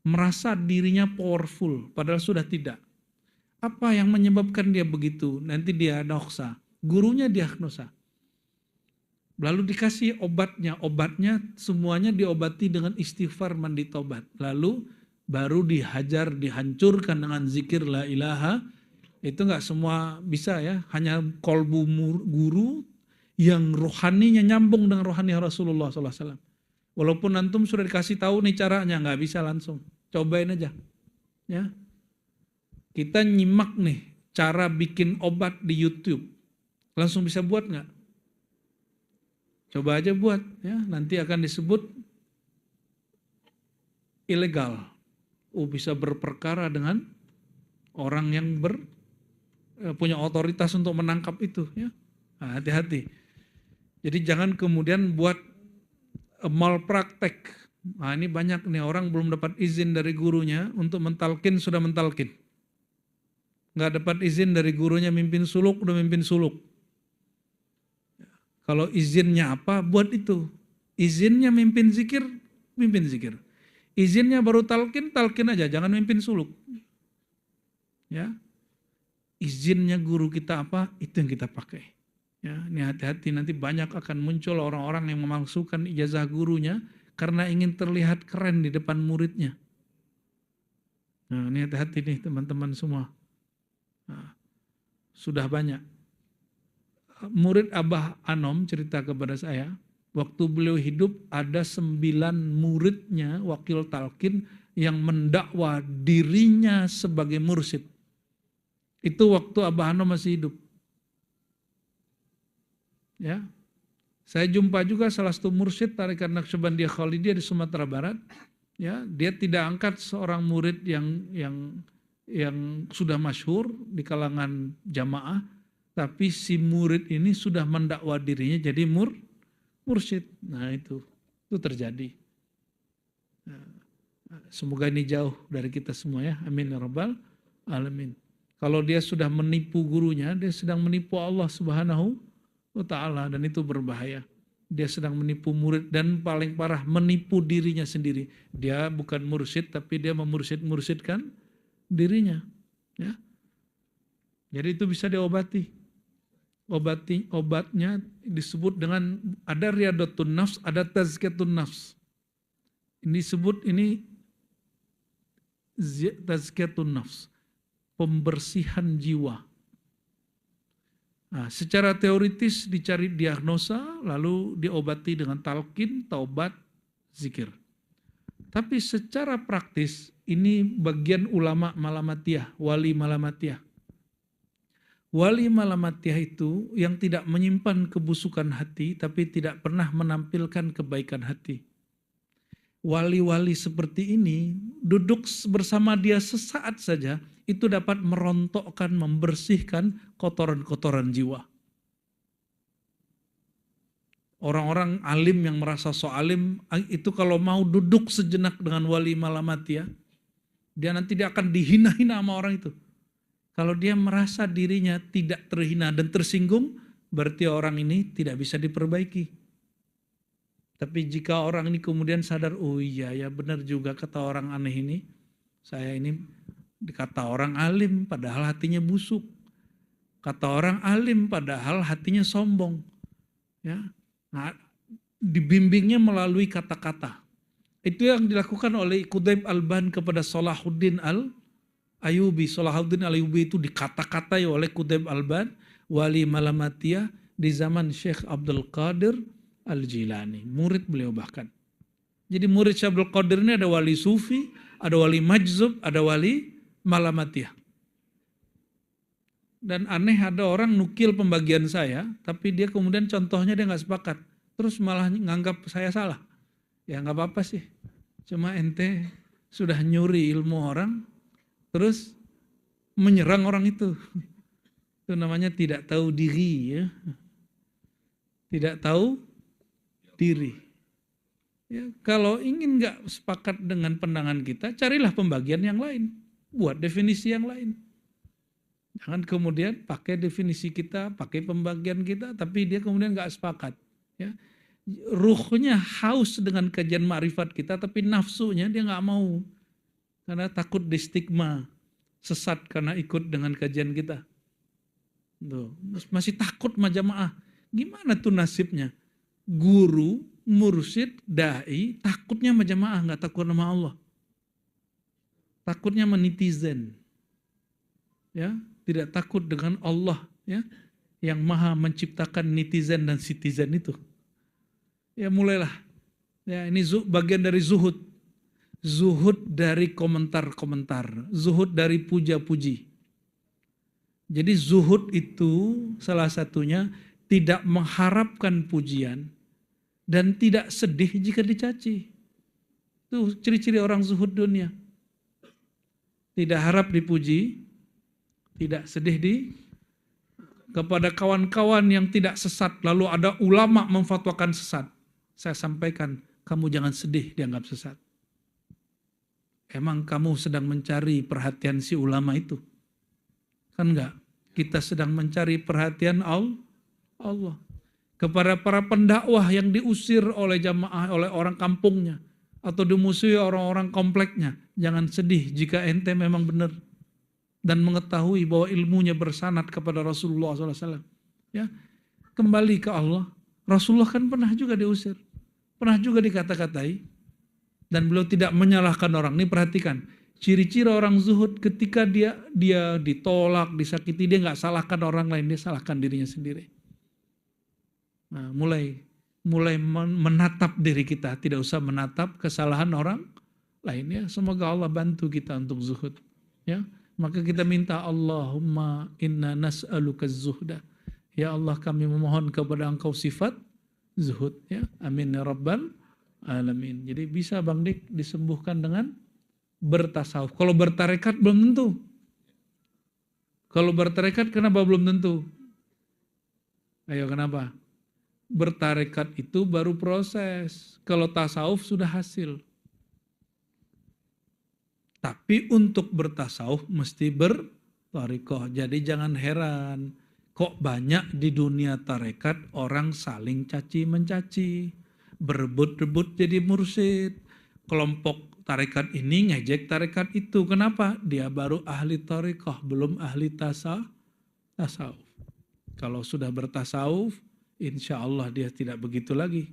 [SPEAKER 1] Merasa dirinya powerful padahal sudah tidak. Apa yang menyebabkan dia begitu? Nanti dia diagnosa. Gurunya diagnosa. Lalu dikasih obatnya. Obatnya semuanya diobati dengan istighfar, mandi tobat. Lalu baru dihajar, dihancurkan dengan zikir la ilaha. Itu nggak semua bisa ya. Hanya kolbu guru yang rohaninya nyambung dengan rohani Rasulullah SAW. Walaupun antum sudah dikasih tahu nih caranya, nggak bisa langsung. Cobain aja. Ya. Kita nyimak nih cara bikin obat di YouTube. Langsung bisa buat nggak? Coba aja buat, ya. Nanti akan disebut ilegal. Bisa berperkara dengan orang yang punya otoritas untuk menangkap itu, ya. Nah, hati-hati. Jadi jangan kemudian buat malpraktek. Nah, ini banyak nih orang belum dapat izin dari gurunya untuk mentalkin, sudah mentalkin. Nggak dapat izin dari gurunya mimpin suluk, udah mimpin suluk. Kalau izinnya apa, buat itu. Izinnya mimpin zikir, mimpin zikir. Izinnya baru talkin, talkin aja, jangan mimpin suluk. Ya, izinnya guru kita apa, itu yang kita pakai. Ya, ini hati-hati, nanti banyak akan muncul orang-orang yang memalsukan ijazah gurunya karena ingin terlihat keren di depan muridnya. Nah, ini hati-hati nih teman-teman semua. Nah, sudah banyak. Murid Abah Anom cerita kepada saya, waktu beliau hidup ada 9 muridnya, wakil talqin, yang mendakwa dirinya sebagai mursyid. Itu waktu Abah Anom masih hidup. Ya, saya jumpa juga salah satu mursyid Tarekat Naqsyabandiyah Khalidiyah di Sumatera Barat. Ya, dia tidak angkat seorang murid yang sudah masyhur di kalangan jamaah, tapi si murid ini sudah mendakwa dirinya jadi mursyid. Nah, itu terjadi. Nah, semoga ini jauh dari kita semua ya. Amin ya rabbal alamin. Kalau dia sudah menipu gurunya, dia sedang menipu Allah Subhanahu wa ta'ala, dan itu berbahaya. Dia sedang menipu murid, dan paling parah menipu dirinya sendiri. Dia bukan mursyid, tapi dia memursyid-mursyidkan dirinya. Ya. Jadi itu bisa diobati. Obatnya disebut dengan, ada riyadatun nafs, ada tazkiyatun nafs. Ini disebut tazkiyatun nafs, pembersihan jiwa. Nah, secara teoritis dicari diagnosa, lalu diobati dengan talqin, taubat, zikir. Tapi secara praktis, ini bagian ulama malamatiyah, wali malamatiyah. Wali malamatiyah itu yang tidak menyimpan kebusukan hati, tapi tidak pernah menampilkan kebaikan hati. Wali-wali seperti ini, duduk bersama dia sesaat saja, itu dapat merontokkan, membersihkan kotoran-kotoran jiwa. Orang-orang alim yang merasa so alim, itu kalau mau duduk sejenak dengan wali malamatiyah, dia nanti akan dihina-hina sama orang itu. Kalau dia merasa dirinya tidak terhina dan tersinggung, berarti orang ini tidak bisa diperbaiki. Tapi jika orang ini kemudian sadar, oh iya ya benar juga kata orang aneh ini, saya ini dikata orang alim padahal hatinya busuk. Kata orang alim padahal hatinya sombong. Ya. Nah, dibimbingnya melalui kata-kata. Itu yang dilakukan oleh Qutb Alban kepada Salahuddin Al-Ayyubi. Salahuddin Al-Ayyubi itu dikata-katai oleh Qutb Alban, wali malamatiyah di zaman Syekh Abdul Qadir Al-Jilani, murid beliau bahkan. Jadi murid Syekh Abdul Qadir ini ada wali sufi, ada wali majzub, ada wali malamatiyah. Dan aneh, ada orang nukil pembagian saya, tapi dia kemudian contohnya dia nggak sepakat, terus malah nganggap saya salah. Ya nggak apa-apa sih, cuma ente sudah nyuri ilmu orang, terus menyerang orang itu. Itu namanya tidak tahu diri ya. Tidak tahu diri. Ya, kalau ingin nggak sepakat dengan pandangan kita, carilah pembagian yang lain, buat definisi yang lain. Jangan kemudian pakai definisi kita, pakai pembagian kita, tapi dia kemudian nggak sepakat. Ya. Ruhnya haus dengan kajian ma'rifat kita, tapi nafsunya dia nggak mau, karena takut di stigma sesat karena ikut dengan kajian kita. Tuh, masih takut sama jamaah. Gimana tuh nasibnya? guru, mursyid, dai, takutnya sama jamaah, nggak takut sama Allah. Takutnya sama netizen. Ya, tidak takut dengan Allah, ya, yang maha menciptakan netizen dan citizen itu. Ya mulailah. Ya, ini bagian dari zuhud. Zuhud dari komentar-komentar, zuhud dari puja-puji. Jadi zuhud itu salah satunya tidak mengharapkan pujian dan tidak sedih jika dicaci. Itu ciri-ciri orang zuhud dunia. Tidak harap dipuji, tidak sedih kepada kawan-kawan yang tidak sesat, lalu ada ulama memfatwakan sesat. Saya sampaikan, kamu jangan sedih dianggap sesat. Emang kamu sedang mencari perhatian si ulama itu? Kan enggak? Kita sedang mencari perhatian Allah. Kepada para pendakwah yang diusir oleh jamaah, oleh orang kampungnya, atau dimusuhi orang-orang kompleknya, jangan sedih jika ente memang benar dan mengetahui bahwa ilmunya bersanad kepada Rasulullah SAW. Ya, kembali ke Allah. Rasulullah kan pernah juga diusir, pernah juga dikata-katai, dan beliau tidak menyalahkan orang. Ini perhatikan, ciri-ciri orang zuhud ketika dia ditolak, disakiti, dia nggak salahkan orang lain, dia salahkan dirinya sendiri. Nah, mulai menatap diri kita, tidak usah menatap kesalahan orang lainnya. Semoga Allah bantu kita untuk zuhud. Ya, maka kita minta Allahumma inna nas'aluka zuhda. Ya Allah, kami memohon kepada Engkau sifat zuhud. Ya, amin ya rabbal alamin. Jadi bisa Bang Dik disembuhkan dengan bertasawuf. Kalau bertarekat belum tentu. Kalau bertarekat kenapa belum tentu? Ayo kenapa? Bertarekat itu baru proses. Kalau tasawuf sudah hasil. Tapi untuk bertasawuf mesti bertarekat. Jadi jangan heran. Kok banyak di dunia tarekat orang saling caci mencaci. Berebut-rebut jadi mursyid. Kelompok tarekat ini ngejek tarekat itu. Kenapa? Dia baru ahli tarekat, belum ahli tasawuf. Kalau sudah bertasawuf, insya Allah dia tidak begitu lagi.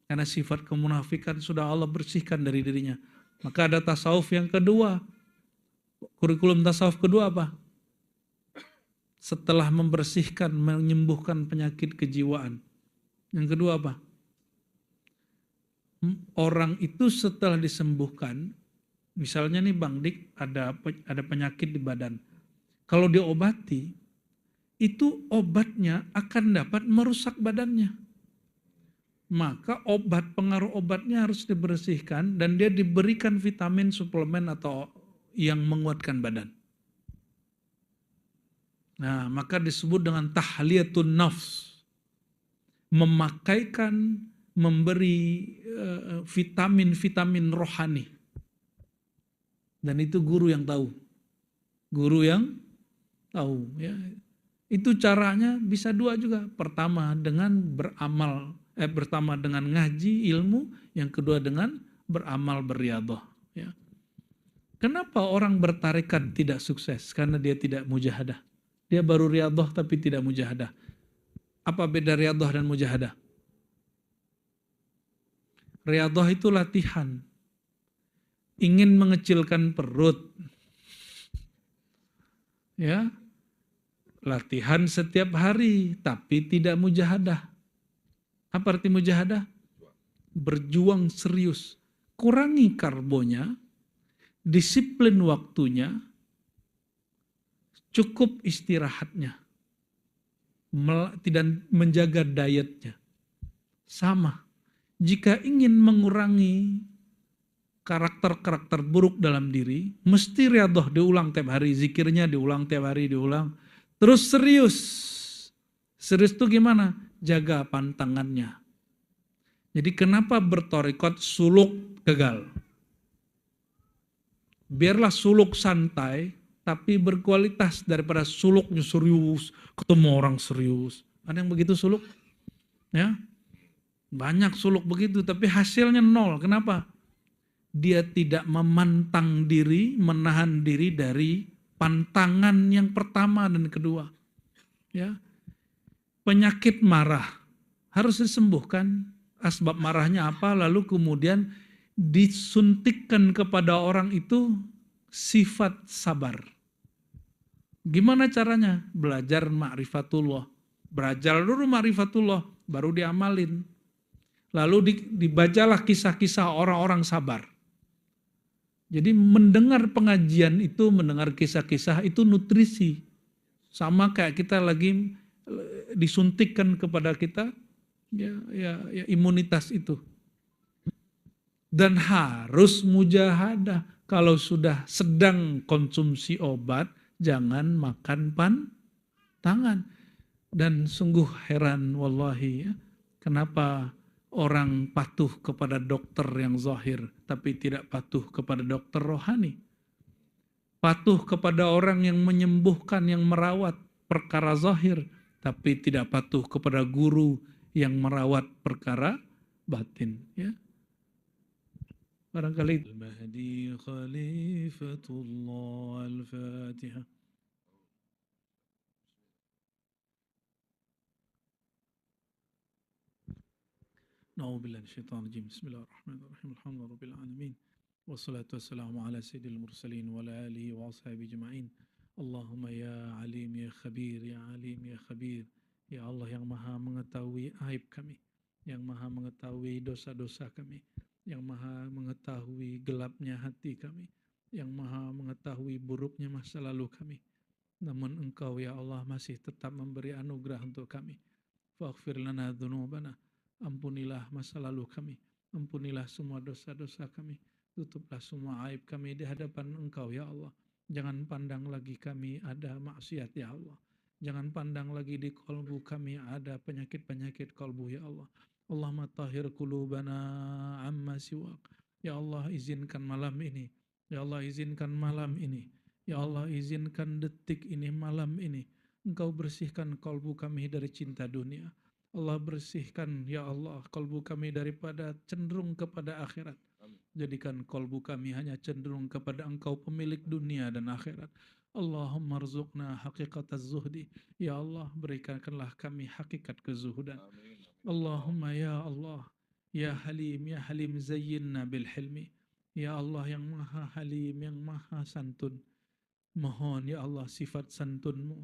[SPEAKER 1] Karena sifat kemunafikan sudah Allah bersihkan dari dirinya. Maka ada tasawuf yang kedua. Kurikulum tasawuf kedua apa? Setelah membersihkan, menyembuhkan penyakit kejiwaan. Yang kedua apa? Orang itu setelah disembuhkan, misalnya nih Bang Dik ada penyakit di badan. Kalau diobati, itu obatnya akan dapat merusak badannya. Maka pengaruh obatnya harus dibersihkan dan dia diberikan vitamin, suplemen atau yang menguatkan badan. Nah, maka disebut dengan tahliyatun nafs. Memakaikan, memberi vitamin-vitamin rohani. Dan itu guru yang tahu. Guru yang tahu, ya. Itu caranya bisa dua juga. Pertama dengan pertama dengan ngaji ilmu, yang kedua dengan beramal beriadah. Ya. Kenapa orang bertarekat tidak sukses? Karena dia tidak mujahadah. Dia baru riadah tapi tidak mujahadah. Apa beda riadah dan mujahadah? Riadah itu latihan. Ingin mengecilkan perut. Ya. Latihan setiap hari, tapi tidak mujahadah. Apa arti mujahadah? Berjuang serius. Kurangi karbonya, disiplin waktunya, cukup istirahatnya. Tidak menjaga dietnya. Sama. Jika ingin mengurangi karakter-karakter buruk dalam diri, mesti riadah diulang tiap hari, zikirnya diulang tiap hari, diulang. Terus serius. Serius itu gimana? Jaga pantangannya. Jadi kenapa bertarekat suluk gagal? Biarlah suluk santai, tapi berkualitas daripada suluknya serius, ketemu orang serius. Ada yang begitu suluk? Ya, banyak suluk begitu, tapi hasilnya nol. Kenapa? Dia tidak memantang diri, menahan diri dari pantangan yang pertama dan kedua. Ya. Penyakit marah harus disembuhkan, asbab marahnya apa, lalu kemudian disuntikkan kepada orang itu sifat sabar. Gimana caranya? Belajar ma'rifatullah. Belajar dulu ma'rifatullah, baru diamalin. Lalu dibacalah kisah-kisah orang-orang sabar. Jadi mendengar pengajian itu, mendengar kisah-kisah itu nutrisi. Sama kayak kita lagi disuntikkan kepada kita ya imunitas itu. Dan harus mujahadah. Kalau sudah sedang konsumsi obat, jangan makan tangan. Dan sungguh heran wallahi ya, kenapa orang patuh kepada dokter yang zahir, tapi tidak patuh kepada dokter rohani. Patuh kepada orang yang menyembuhkan, yang merawat perkara zahir, tapi tidak patuh kepada guru yang merawat perkara batin. Ya. Barangkali Al-Mahdi Khalifatullah Al-Fatihah. Na'udzu billahi minasyaitonir rajim. Bismillahirrahmanirrahim. Alhamdulillahirabbil alamin. Wassalatu wassalamu ala sayyidil mursalin wa ala alihi wa ashabihi ajma'in. Allahumma ya alim ya khabir ya alim ya khabir. Ya Allah yang maha mengetahui aib kami, yang maha mengetahui dosa-dosa kami, yang maha mengetahui gelapnya hati kami, yang maha mengetahui buruknya masa lalu kami. Namun Engkau ya Allah masih tetap memberi anugerah untuk kami. Faghfir lana dzunubana. Ampunilah masa lalu kami, ampunilah semua dosa-dosa kami, tutuplah semua aib kami di hadapan Engkau ya Allah. Jangan pandang lagi kami ada maksiat ya Allah. Jangan pandang lagi di kalbu kami ada penyakit-penyakit kalbu ya Allah. Allahumma tahhir qulubana amma siwak. Ya Allah izinkan malam ini. Ya Allah izinkan malam ini. Ya Allah izinkan detik ini, malam ini. Engkau bersihkan kalbu kami dari cinta dunia. Allah bersihkan ya Allah kalbu kami daripada cenderung kepada akhirat. Jadikan kalbu kami hanya cenderung kepada Engkau pemilik dunia dan akhirat. Allahumma rzuqna haqiqataz zuhdi. Ya Allah berikanlah kami hakikat kezuhudan. Allahumma ya Allah ya Halim zayyinna bil hilmi. Ya Allah yang maha halim, yang maha santun. Mohon ya Allah sifat santunmu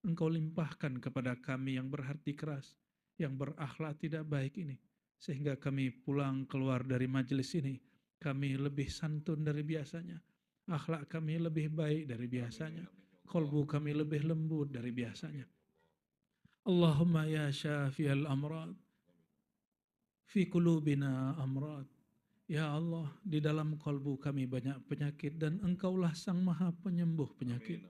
[SPEAKER 1] Engkau limpahkan kepada kami yang berhati keras, yang berakhlak tidak baik ini, sehingga kami pulang keluar dari majelis ini, kami lebih santun dari biasanya, akhlak kami lebih baik dari biasanya, kalbu kami lebih lembut dari biasanya. Allahumma ya syafiyal amrad, fi qulubina amrad. Ya Allah, di dalam kalbu kami banyak penyakit dan Engkaulah sang maha penyembuh penyakit.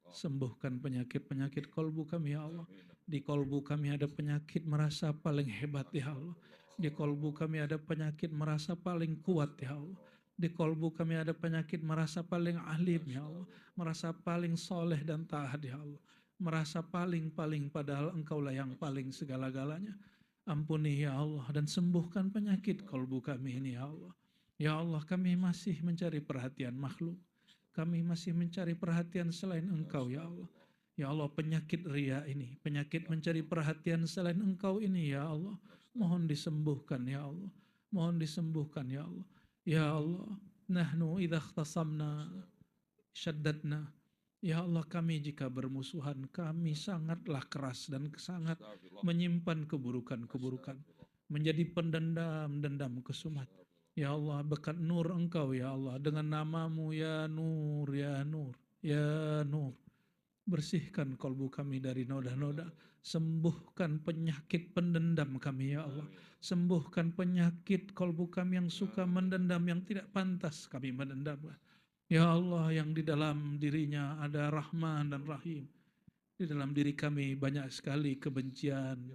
[SPEAKER 1] Sembuhkan penyakit-penyakit kalbu kami ya Allah. Di kalbu kami ada penyakit merasa paling hebat ya Allah. Di kalbu kami ada penyakit merasa paling kuat ya Allah. Di kalbu kami ada penyakit merasa paling alim ya Allah. Merasa paling soleh dan taat ya Allah. Merasa paling padahal Engkaulah yang paling segala-galanya. Ampuni ya Allah dan sembuhkan penyakit kalbu kami ini ya Allah. Ya Allah kami masih mencari perhatian makhluk. Kami masih mencari perhatian selain Engkau ya Allah. Ya Allah penyakit ria ini, penyakit mencari perhatian selain Engkau ini ya Allah. Mohon disembuhkan ya Allah. Mohon disembuhkan ya Allah. Ya Allah, nahnu idza ikhtasamna syaddadna. Ya Allah kami jika bermusuhan, kami sangatlah keras dan sangat menyimpan keburukan-keburukan. Menjadi pendendam kesumat. Ya Allah berkat nur Engkau ya Allah. Dengan namamu ya Nur, ya Nur, ya Nur. Bersihkan kalbu kami dari noda-noda. Sembuhkan penyakit pendendam kami ya Allah. Sembuhkan penyakit kalbu kami yang suka mendendam, yang tidak pantas kami mendendam. Ya Allah yang di dalam dirinya ada Rahman dan Rahim. Di dalam diri kami banyak sekali kebencian.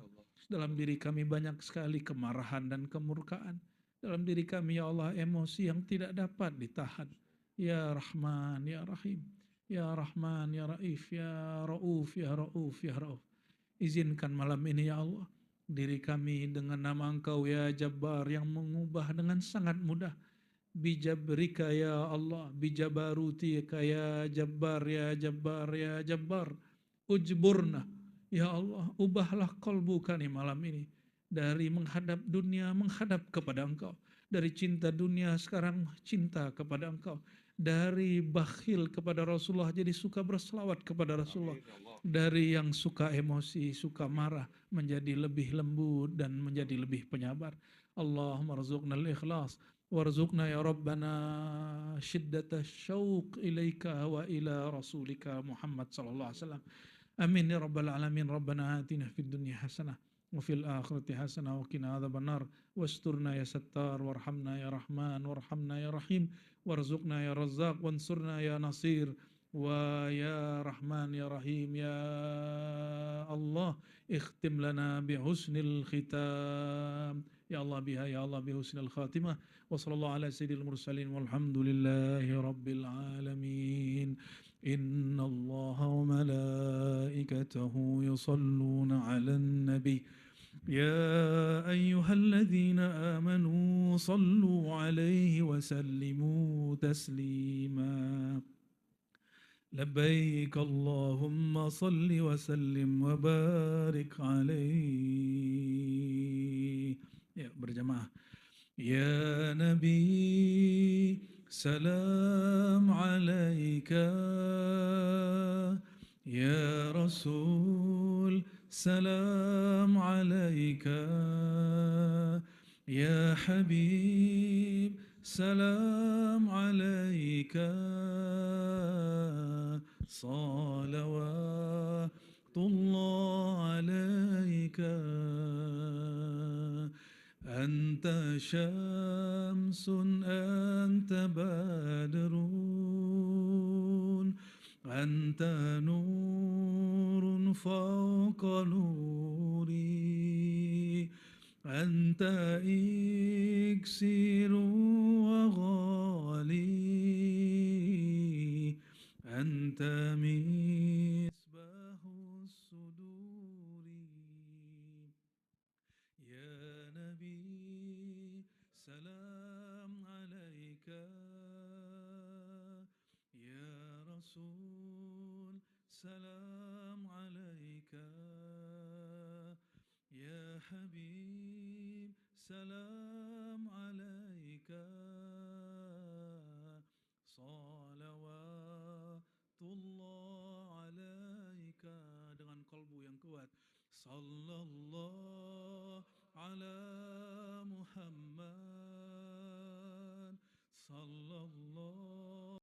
[SPEAKER 1] Dalam diri kami banyak sekali kemarahan dan kemurkaan. Dalam diri kami ya Allah emosi yang tidak dapat ditahan. Ya Rahman, ya Rahim. Ya Rahman, ya Raif, ya Rauf, ya Rauf, ya Rauf. Izinkan malam ini ya Allah, diri kami dengan nama Engkau ya Jabbar yang mengubah dengan sangat mudah. Bijabrika ya Allah, bijabarutika ya Jabbar, ya Jabbar, ya Jabbar. Ujburna, ya Allah, ubahlah kalbu kami malam ini. dari menghadap dunia menghadap kepada Engkau, dari cinta dunia sekarang cinta kepada Engkau, dari bakhil kepada Rasulullah jadi suka berselawat kepada Rasulullah,
[SPEAKER 2] Amin ya Allah.
[SPEAKER 1] dari yang suka emosi, suka marah menjadi lebih lembut dan menjadi lebih penyabar. Allahumma rzuqna al-ikhlas warzuqna ya Rabbana syiddata syauq ilaika wa ila rasulika Muhammad sallallahu alaihi wasallam. Amin ya rabbal alamin. Rabbana atina fid dunya hasanah wa fil akhirati hasanah wa qina adzabannar wasturna ya sattar warhamna ya rahman warhamna ya rahim warzuqna ya razzaq wansurna ya nasir wa ya rahman ya rahim ya Allah ikhtim lana bi husnil khitam ya Allah biha ya Allah bi husnil khatimah wa sallallahu ala sayyidil mursalin walhamdulillahi rabbil alamin. Inna Allah wa malaikatahu yusalluna ala nabi يا أيها الذين آمنوا صلوا عليه وسلموا تسليما لبيك اللهم صل وسلم وبارك عليه. Ya, berjamaah. Ya Nabi salam alaika, Ya Rasul salam alaika, Ya Habib salam alaika, salawatullah alaika. أنت شمس أنت بدر أنت نور فوق نوري أنت إكسير وغالي أنت مصباح الصدور. يا نبي سلام عليك، يا رسول سلام عليك، يا حبيب سلام عليك، salawatullah alaika. Dengan kalbu yang kuat, sallallahu ala Muhammad sallallahu